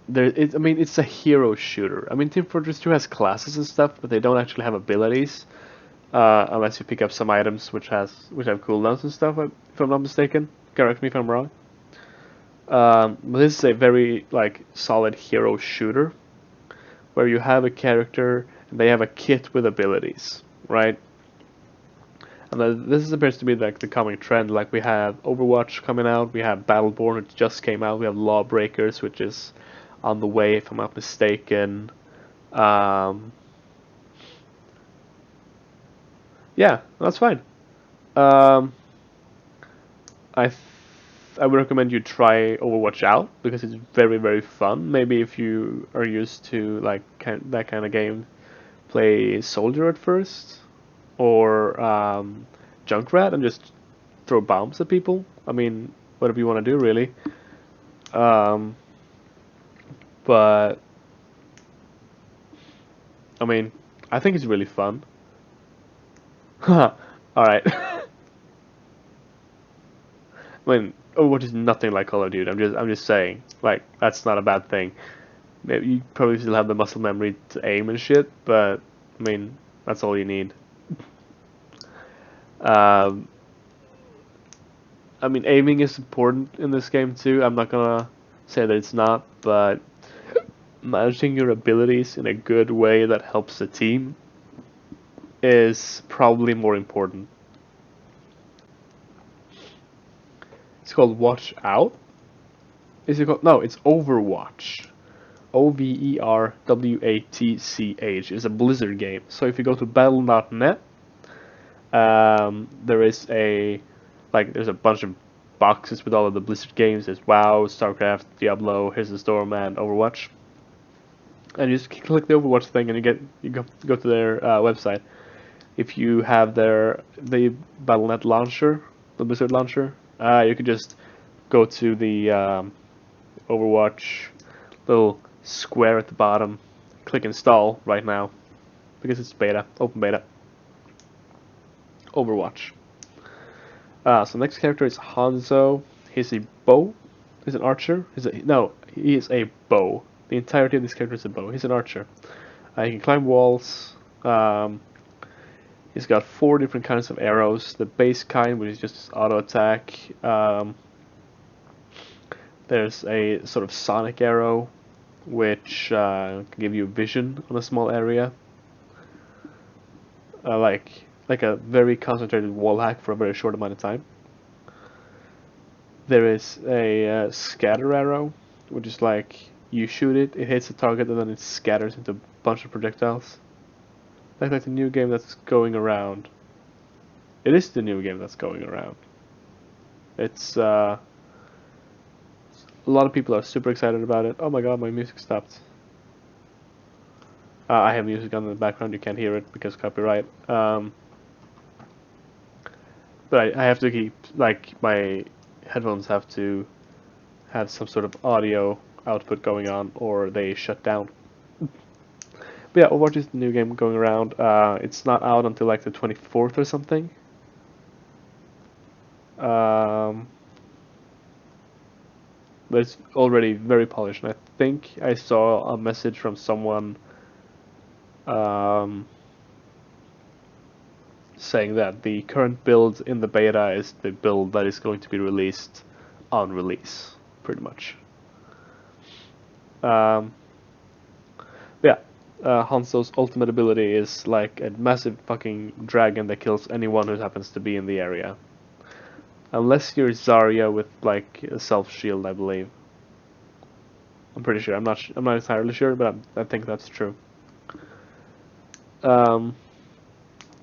it's a hero shooter. I mean, Team Fortress 2 has classes and stuff, but they don't actually have abilities, unless you pick up some items which have cooldowns and stuff. If I'm not mistaken, correct me if I'm wrong. But this is a very like solid hero shooter, where you have a character and they have a kit with abilities, right? And this appears to be like the coming trend. Like we have Overwatch coming out, we have Battleborn, which just came out, we have Lawbreakers, which is on the way, if I'm not mistaken. Yeah, that's fine. I would recommend you try Overwatch out because it's very fun. Maybe if you are used to like that kind of game, play Soldier at first, or Junkrat and just throw bombs at people. I mean, whatever you want to do, really. But I mean, I think it's really fun. All right. I mean, Overwatch is nothing like Call of Duty. I'm just saying, like, that's not a bad thing. Maybe you probably still have the muscle memory to aim and shit, but I mean, that's all you need. I mean, aiming is important in this game too. I'm not gonna say that it's not, but managing your abilities in a good way that helps the team is probably more important. It's called Watch Out. Is it called? No, it's Overwatch. Overwatch. It's a Blizzard game. So if you go to battle.net, there's a bunch of boxes with all of the Blizzard games. There's WoW, StarCraft, Diablo, Here's the Storm, and Overwatch. and you just click the Overwatch thing, and you go to their website. If you have the Battle.net launcher, the Blizzard launcher, you could just go to the Overwatch little square at the bottom, click install right now, because it's beta, open beta. Overwatch. So next character is Hanzo. He's a bow. He's an archer. He is a bow. The entirety of this character is a bow. He's an archer. He can climb walls. He's got 4 different kinds of arrows. The base kind, which is just auto attack. There's a sort of sonic arrow, which can give you vision on a small area. Like a very concentrated wall hack for a very short amount of time. There is a scatter arrow, which is like you shoot it, it hits the target, and then it scatters into a bunch of projectiles. Like the new game that's going around. It is the new game that's going around. It's a lot of people are super excited about it. Oh my god, my music stopped. I have music on in the background, you can't hear it because copyright. But I have to keep, like, my headphones have to have some sort of audio output going on or they shut down. But yeah, Overwatch is the new game going around. It's not out until like the 24th or something. But it's already very polished, and I think I saw a message from someone saying that the current build in the beta is the build that is going to be released on release, pretty much. Yeah, Hanzo's ultimate ability is like a massive fucking dragon that kills anyone who happens to be in the area. Unless you're Zarya with like a self shield, I believe. I'm pretty sure. I'm not entirely sure, but I think that's true.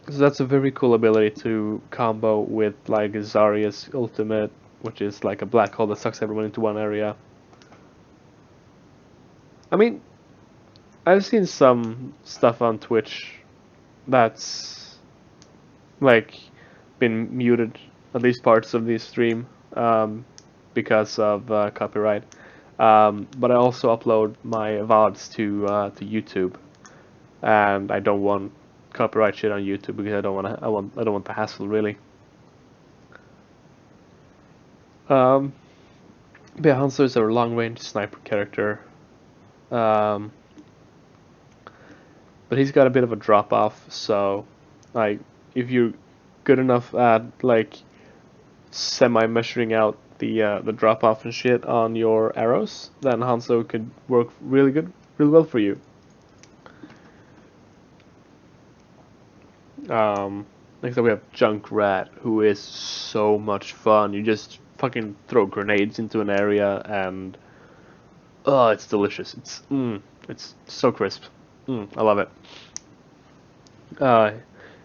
So that's a very cool ability to combo with like Zarya's ultimate, which is like a black hole that sucks everyone into one area. I mean, I've seen some stuff on Twitch that's like been muted, at least parts of the stream, because of copyright. But I also upload my VODs to YouTube, and I don't want copyright shit on YouTube because I don't want the hassle, really. But yeah, Hanzo is a long-range sniper character, but he's got a bit of a drop-off. So, like, if you're good enough at like semi-measuring out the drop-off and shit on your arrows, then Hanzo could work really well for you. Next up we have Junkrat, who is so much fun. You just fucking throw grenades into an area and oh, it's delicious. It's so crisp. I love it.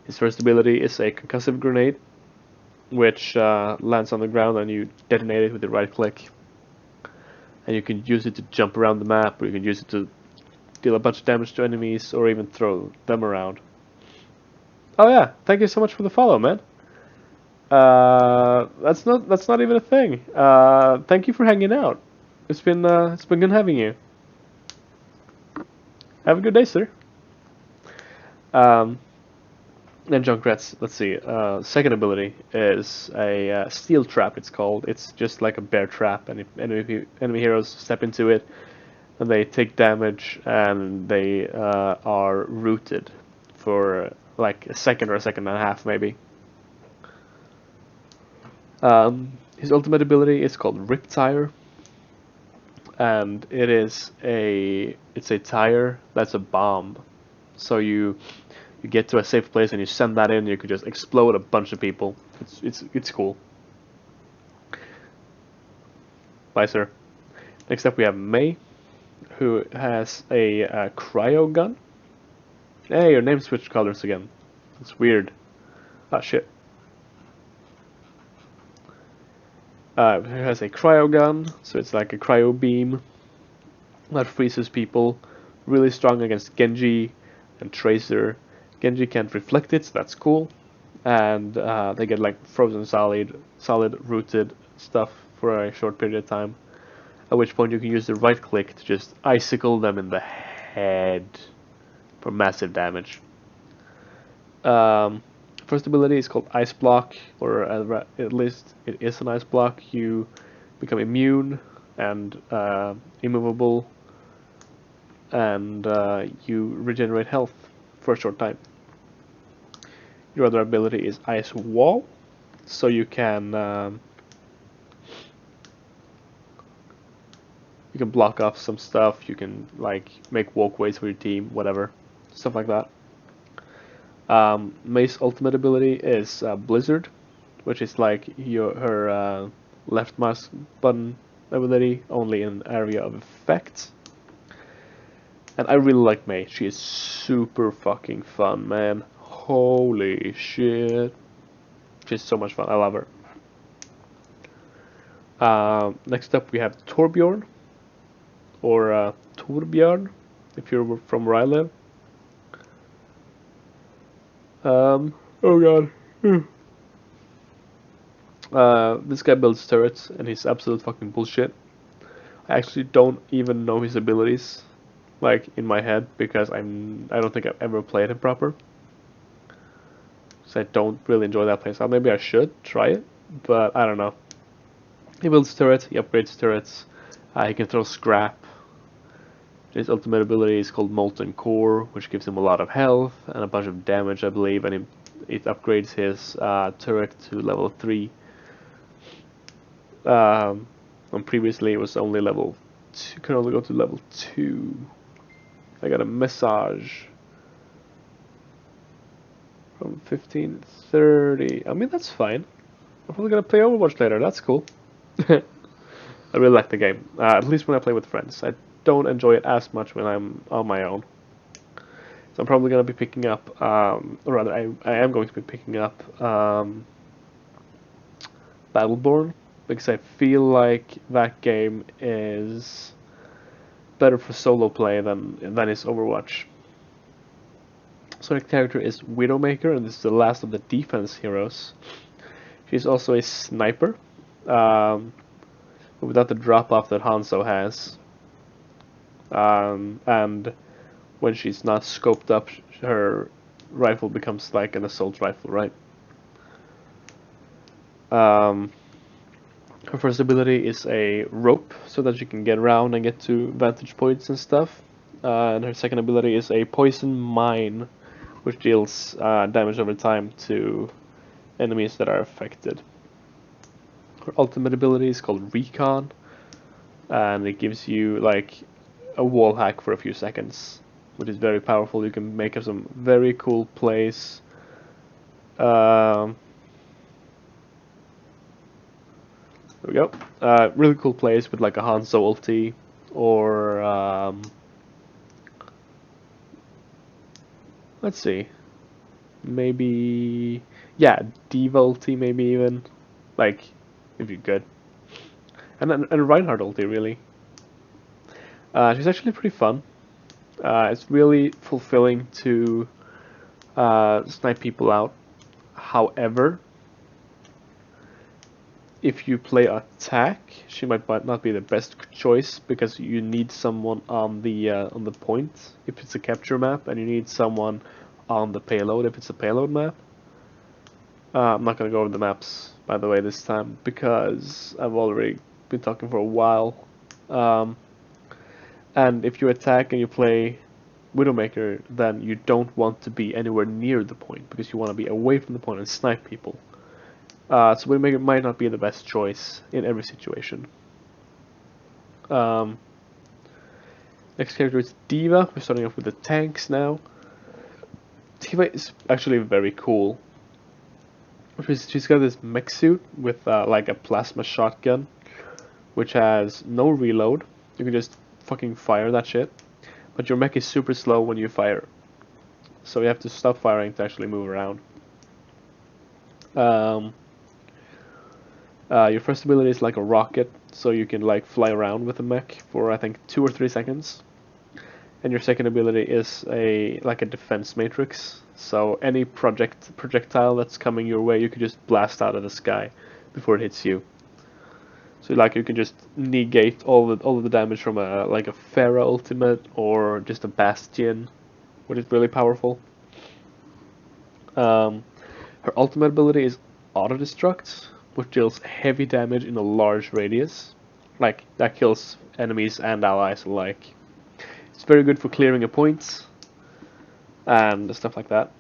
His first ability is a concussive grenade, which lands on the ground and you detonate it with the right click. And you can use it to jump around the map, or you can use it to deal a bunch of damage to enemies, or even throw them around. Oh yeah, thank you so much for the follow, man. That's not even a thing. Thank you for hanging out. It's been good having you. Have a good day, sir. And Junkrat's, let's see, second ability is a steel trap, it's called. It's just like a bear trap, and if enemy heroes step into it, then they take damage and they are rooted for like a second or a second and a half, maybe. His ultimate ability is called Riptire, and it's a tire that's a bomb. So you get to a safe place and you send that in, and you could just explode a bunch of people. It's cool. Bye, sir. Next up we have Mei, who has a cryo gun. Hey, your name switched colors again. It's weird. Ah, shit. It has a cryo gun, so it's like a cryo beam that freezes people really strong against Genji and Tracer. Genji can't reflect it, so that's cool. And they get like frozen solid rooted stuff for a short period of time. At which point you can use the right click to just icicle them in the head for massive damage. First ability is called Ice Block, or at least it is an Ice Block. You become immune and immovable, and you regenerate health for a short time. Your other ability is Ice Wall, so you can block off some stuff. You can like make walkways for your team, whatever, stuff like that. May's ultimate ability is Blizzard, which is like her left mouse button ability, only in area of effect. And I really like May. She is super fucking fun, man. Holy shit. She's so much fun. I love her. Next up we have Torbjorn, or Torbjörn, if you're from where I live. Oh god. This guy builds turrets, and he's absolute fucking bullshit. I actually don't even know his abilities, like, in my head, because I don't think I've ever played him proper. So I don't really enjoy that playstyle. Maybe I should try it, but I don't know. He builds turrets, he upgrades turrets, he can throw scrap. His ultimate ability is called Molten Core, which gives him a lot of health and a bunch of damage, I believe, and it upgrades his turret to level 3. And previously it was only level 2, can only go to level 2. I got a message from 1530. I mean, that's fine. I'm probably gonna play Overwatch later, that's cool. I really like the game, at least when I play with friends. I don't enjoy it as much when I'm on my own. So I'm probably going to be picking up, or rather I am going to be picking up Battleborn, because I feel like that game is better for solo play than is Overwatch. So the character is Widowmaker, and this is the last of the defense heroes. She's also a sniper, without the drop-off that Hanzo has. And when she's not scoped up, her rifle becomes like an assault rifle, right? Her first ability is a rope, so that she can get around and get to vantage points and stuff. And her second ability is a poison mine, which deals damage over time to enemies that are affected. Her ultimate ability is called Recon, and it gives you like a wall hack for a few seconds, which is very powerful. You can make some very cool plays. There we go. Really cool plays with like a Hanzo ulti, or let's see, maybe, yeah, Diva ulti, maybe even, like, if you're good. And Reinhardt ulti, really. She's actually pretty fun. It's really fulfilling to snipe people out. However, if you play attack, she might not be the best choice, because you need someone on the point if it's a capture map, and you need someone on the payload if it's a payload map. I'm not gonna go over the maps, by the way, this time, because I've already been talking for a while. And if you attack and you play Widowmaker, then you don't want to be anywhere near the point, because you want to be away from the point and snipe people. So Widowmaker might not be the best choice in every situation. Next character is Diva. We're starting off with the tanks now. Diva is actually very cool. She's got this mech suit with like a plasma shotgun, which has no reload. You can just fucking fire that shit, but your mech is super slow when you fire, so you have to stop firing to actually move around. Your first ability is like a rocket, so you can like fly around with the mech for I think 2 or 3 seconds. And your second ability is like a defense matrix. So any projectile that's coming your way, you can just blast out of the sky before it hits you. So like you can just negate all of the damage from like a Pharah ultimate or just a Bastion, which is really powerful. Her ultimate ability is auto destruct, which deals heavy damage in a large radius. Like that kills enemies and allies alike. It's very good for clearing a point and stuff like that.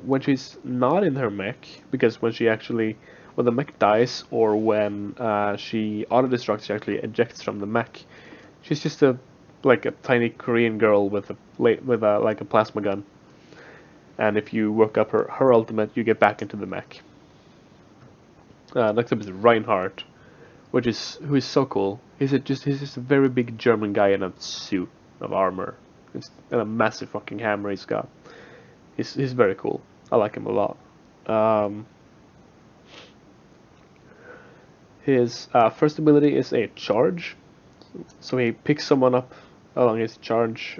When she's not in her mech, because when the mech dies or when she auto-destructs, she actually ejects from the mech. She's just like a tiny Korean girl with like a plasma gun. And if you work up her ultimate, you get back into the mech. Next up is Reinhardt, who is so cool. He's just a very big German guy in a suit of armor. And a massive fucking hammer he's got. He's very cool. I like him a lot. His first ability is a charge, so he picks someone up along his charge.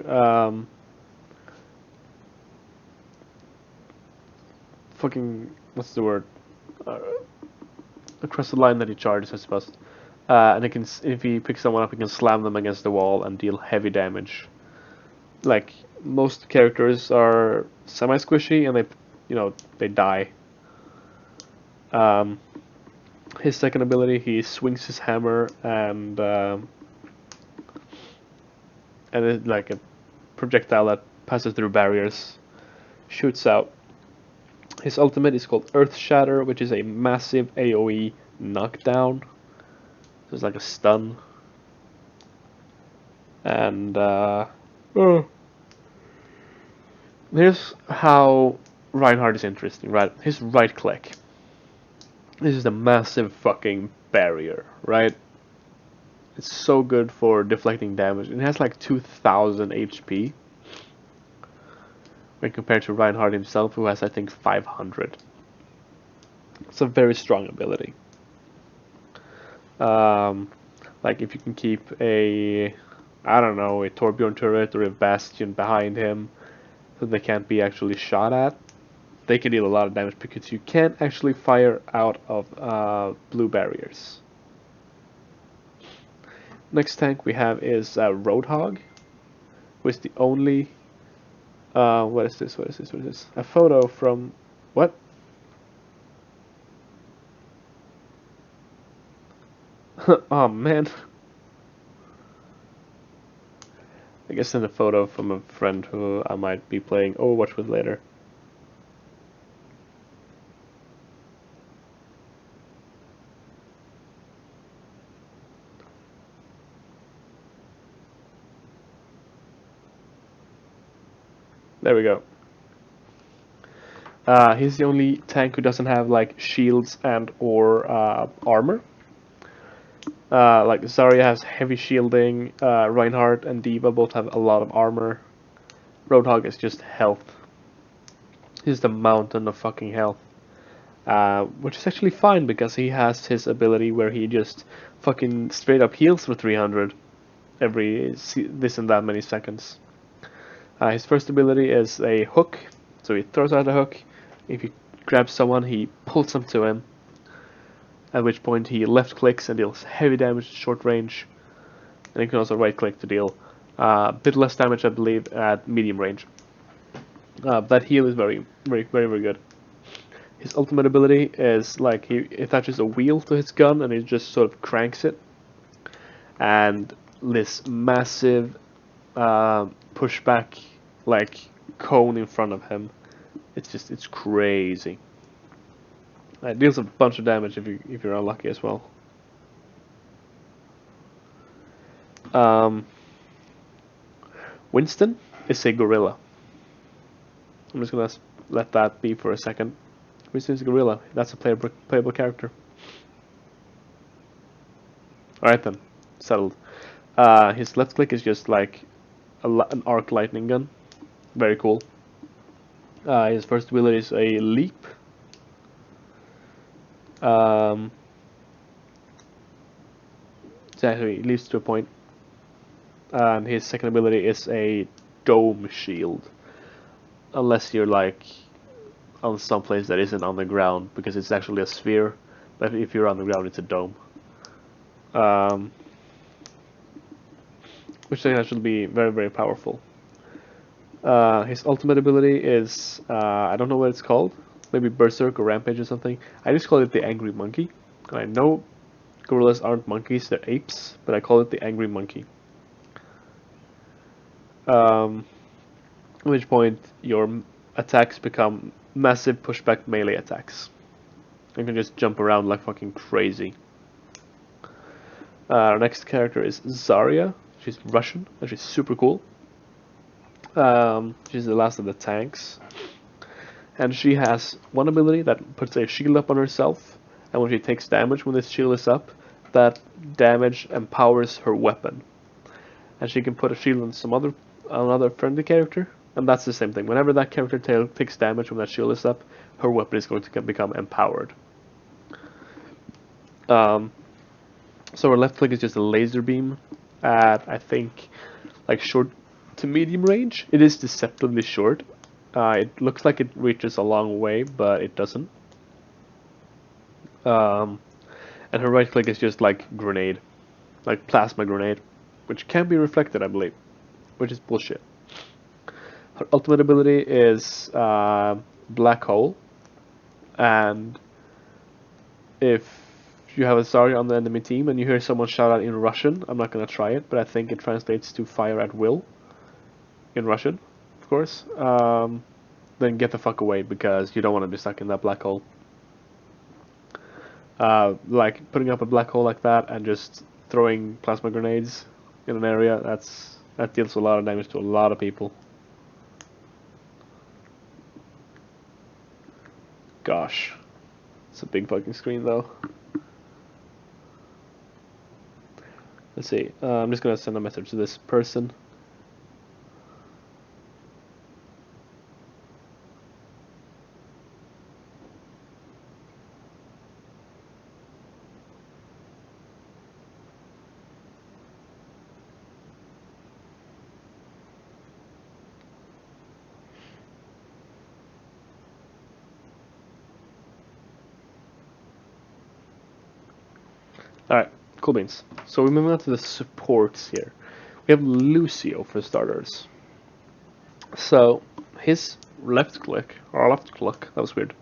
What's the word? Across the line that he charges, I suppose. And if he picks someone up, he can slam them against the wall and deal heavy damage. Like most characters are semi-squishy and they die. His second ability, he swings his hammer and it's like a projectile that passes through barriers, shoots out. His ultimate is called Earth Shatter, which is a massive AoE knockdown. So it's like a stun. And here's how Reinhardt is interesting, right? His right click. This is a massive fucking barrier, right? It's so good for deflecting damage. It has like 2000 HP. When compared to Reinhardt himself, who has I think 500. It's a very strong ability. Like if you can keep a Torbjorn turret or a Bastion behind him, so they can't be actually shot at, they can deal a lot of damage because you can't actually fire out of blue barriers. Next tank we have is Roadhog, who is the only. What is this? What is this? What is this? A photo from what? Oh man. I guess in a photo from a friend who I might be playing Overwatch with later. There we go. He's the only tank who doesn't have like shields and or armor. Like Zarya has heavy shielding, Reinhardt and D.Va both have a lot of armor. Roadhog is just health. He's the mountain of fucking health. Which is actually fine because he has his ability where he just fucking straight up heals for 300 every this and that many seconds. His first ability is a hook, so he throws out a hook. If he grabs someone, he pulls them to him. At which point he left clicks and deals heavy damage at short range. And he can also right click to deal a bit less damage, I believe, at medium range. That heal is very, very, very, very good. His ultimate ability is like he attaches a wheel to his gun and he just sort of cranks it. And this massive pushback like cone in front of him. It's crazy. It deals a bunch of damage if you're unlucky as well. Winston is a gorilla. I'm just gonna let that be for a second. Winston is a gorilla. That's a playable character. Alright then, settled. His left click is just like an arc lightning gun. Very cool. His first ability is a leap. Exactly, leaps to a point. and his second ability is a dome shield. Unless you're like on some place that isn't on the ground, because it's actually a sphere. But if you're on the ground, it's a dome. Which can actually be very, very powerful. His ultimate ability is, I don't know what it's called, maybe Berserk or Rampage or something. I just call it the Angry Monkey. I know gorillas aren't monkeys, they're apes, but I call it the Angry Monkey. At which point your attacks become massive pushback melee attacks. You can just jump around like fucking crazy. Our next character is Zarya. She's Russian, and she's super cool. She's the last of the tanks. And she has one ability that puts a shield up on herself, and when she takes damage when this shield is up, that damage empowers her weapon. And she can put a shield on another friendly character, and that's the same thing. Whenever that character takes damage when that shield is up, her weapon is going to become empowered. So her left click is just a laser beam at, I think, like short to medium range. It is deceptively short. It looks like it reaches a long way, but it doesn't. And her right click is just like grenade, like plasma grenade, which can be reflected, I believe, which is bullshit. Her ultimate ability is black hole, and if you have a Zarya on the enemy team and you hear someone shout out in Russian, I'm not gonna try it, but I think it translates to fire at will in Russian, of course. Then get the fuck away, because you don't want to be stuck in that black hole. Like putting up a black hole like that and just throwing plasma grenades in an area, that deals a lot of damage to a lot of people. Gosh, it's a big fucking screen though. Let's see. I'm just gonna send a message to this person. Alright, cool beans. So we're moving on to the supports here. We have Lucio for starters. So his left click, that was weird,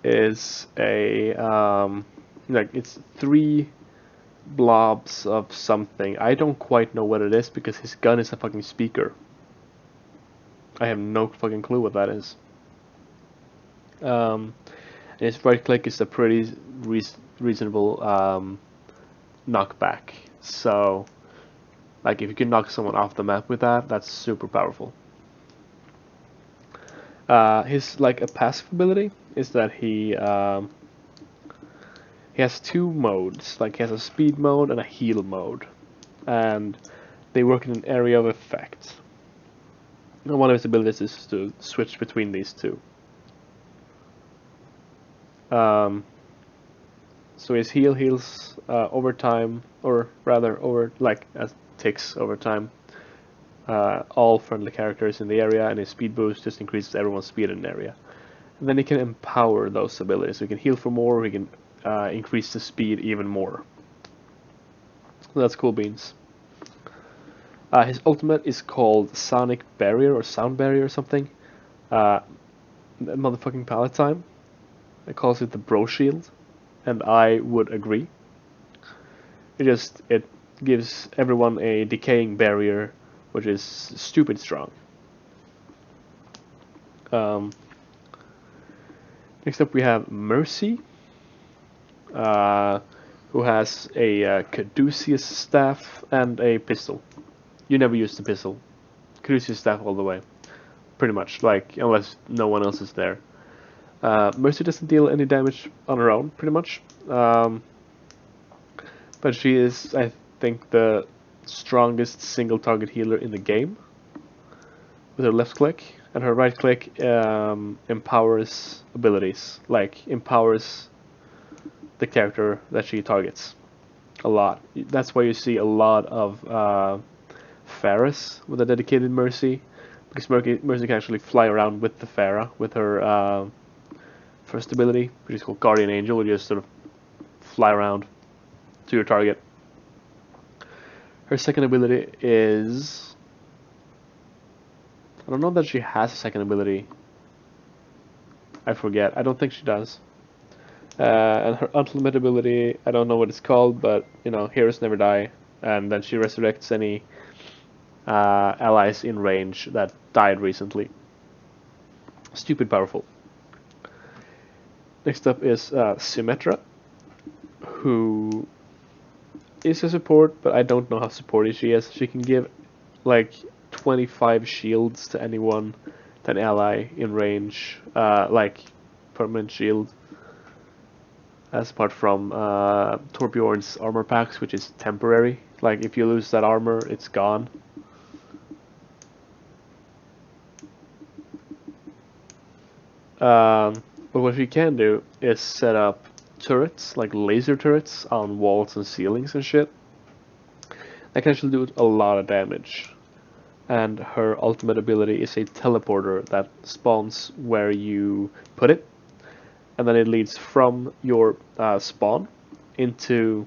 is a, like it's 3 blobs of something. I don't quite know what it is because his gun is a fucking speaker. I have no fucking clue what that is. And his right click is a pretty reasonable knockback. So, like, if you can knock someone off the map with that, that's super powerful. His like a passive ability is that he has 2 modes. Like, he has a speed mode and a heal mode, and they work in an area of effect. And one of his abilities is to switch between these 2. So his heal heals over time, or rather over as ticks over time, all friendly characters in the area, and his speed boost just increases everyone's speed in an area. And then he can empower those abilities. So he can heal for more, or he can increase the speed even more. So that's cool beans. His ultimate is called Sonic Barrier or Sound Barrier or something. Motherfucking Palatine. It calls it the Bro Shield, and I would agree. It gives everyone a decaying barrier, which is stupid strong. Next up we have Mercy, who has a Caduceus staff and a pistol. You never use the pistol. Caduceus staff all the way, pretty much, like, unless no one else is there. Mercy doesn't deal any damage on her own, pretty much. But she is, I think, the strongest single target healer in the game with her left click, and her right click empowers abilities, like empowers the character that she targets a lot. That's why you see a lot of Ferris with a dedicated Mercy, because Mercy can actually fly around with the Farah with her first ability, which is called Guardian Angel, where you just sort of fly around to your target. Her second ability is... I don't know that she has a second ability. I forget. I don't think she does. And her ultimate ability, I don't know what it's called, but, you know, heroes never die. And then she resurrects any allies in range that died recently. Stupid powerful. Next up is Symmetra, who is a support, but I don't know how supporty she is. She can give like 25 shields to anyone, to an ally in range, like permanent shield. As apart from Torbjorn's armor packs, which is temporary. Like if you lose that armor, it's gone. But what we can do is set up turrets, like laser turrets, on walls and ceilings and shit. That can actually do a lot of damage. And her ultimate ability is a teleporter that spawns where you put it. And then it leads from your spawn into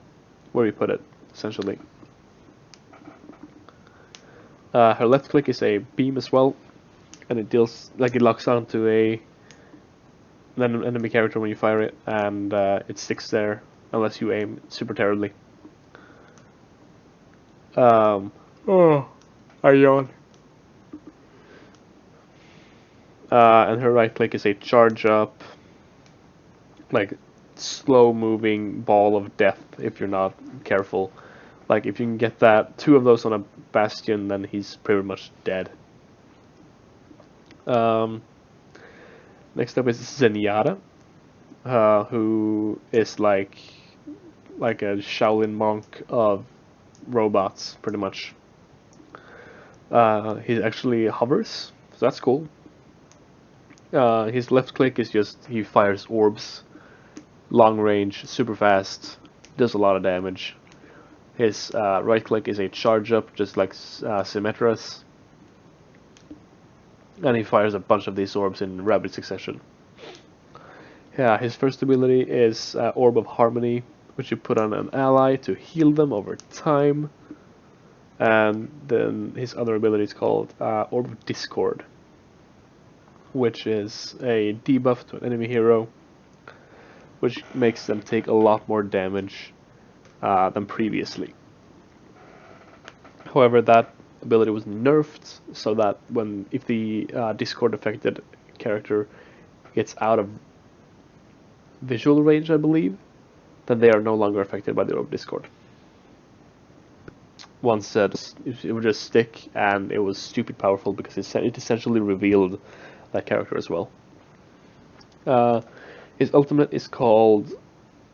where you put it, essentially. Her left click is a beam as well, and it deals, like, it locks onto an enemy character when you fire it, and it sticks there unless you aim super terribly. Oh, I yawn. And her right click is a charge up, like slow moving ball of death if you're not careful. Like if you can get that 2 of those on a bastion, then he's pretty much dead. Next up is Zenyatta, who is like a Shaolin monk of robots, pretty much. He actually hovers, so that's cool. His left click is just, he fires orbs, long range, super fast, does a lot of damage. His right click is a charge up, just like Symmetra's, and he fires a bunch of these orbs in rapid succession. Yeah, his first ability is Orb of Harmony, which you put on an ally to heal them over time. And then his other ability is called Orb of Discord, which is a debuff to an enemy hero, which makes them take a lot more damage than previously. However, that ability was nerfed so that if the Discord affected character gets out of visual range, I believe, then they are no longer affected by the Orb Discord. Once said it would just stick, and it was stupid powerful because it essentially revealed that character as well. His ultimate is called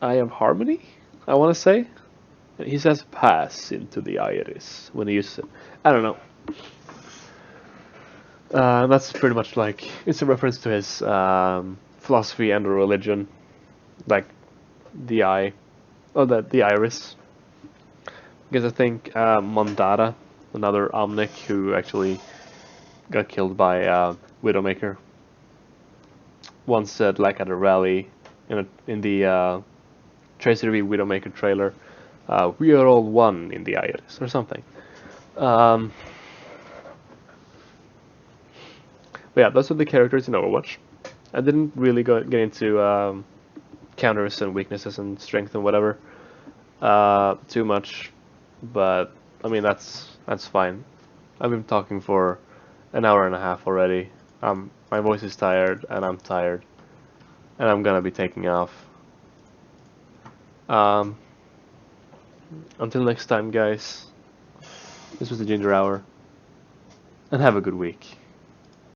Eye of Harmony, I want to say. He says pass into the iris when he uses it. I don't know. That's pretty much like, it's a reference to his philosophy and religion, like the eye, or the iris. Because I think Mondada, another Omnic who actually got killed by Widowmaker, once said, like at a rally in the Tracer v Widowmaker trailer, we are all one in the iris, or something. But yeah, those are the characters in Overwatch. I didn't really get into counters and weaknesses and strength and whatever too much, but I mean that's fine. I've been talking for an hour and a half already. My voice is tired, and I'm tired, and I'm gonna be taking off. Until next time, guys, this was the Ginger Hour, and have a good week.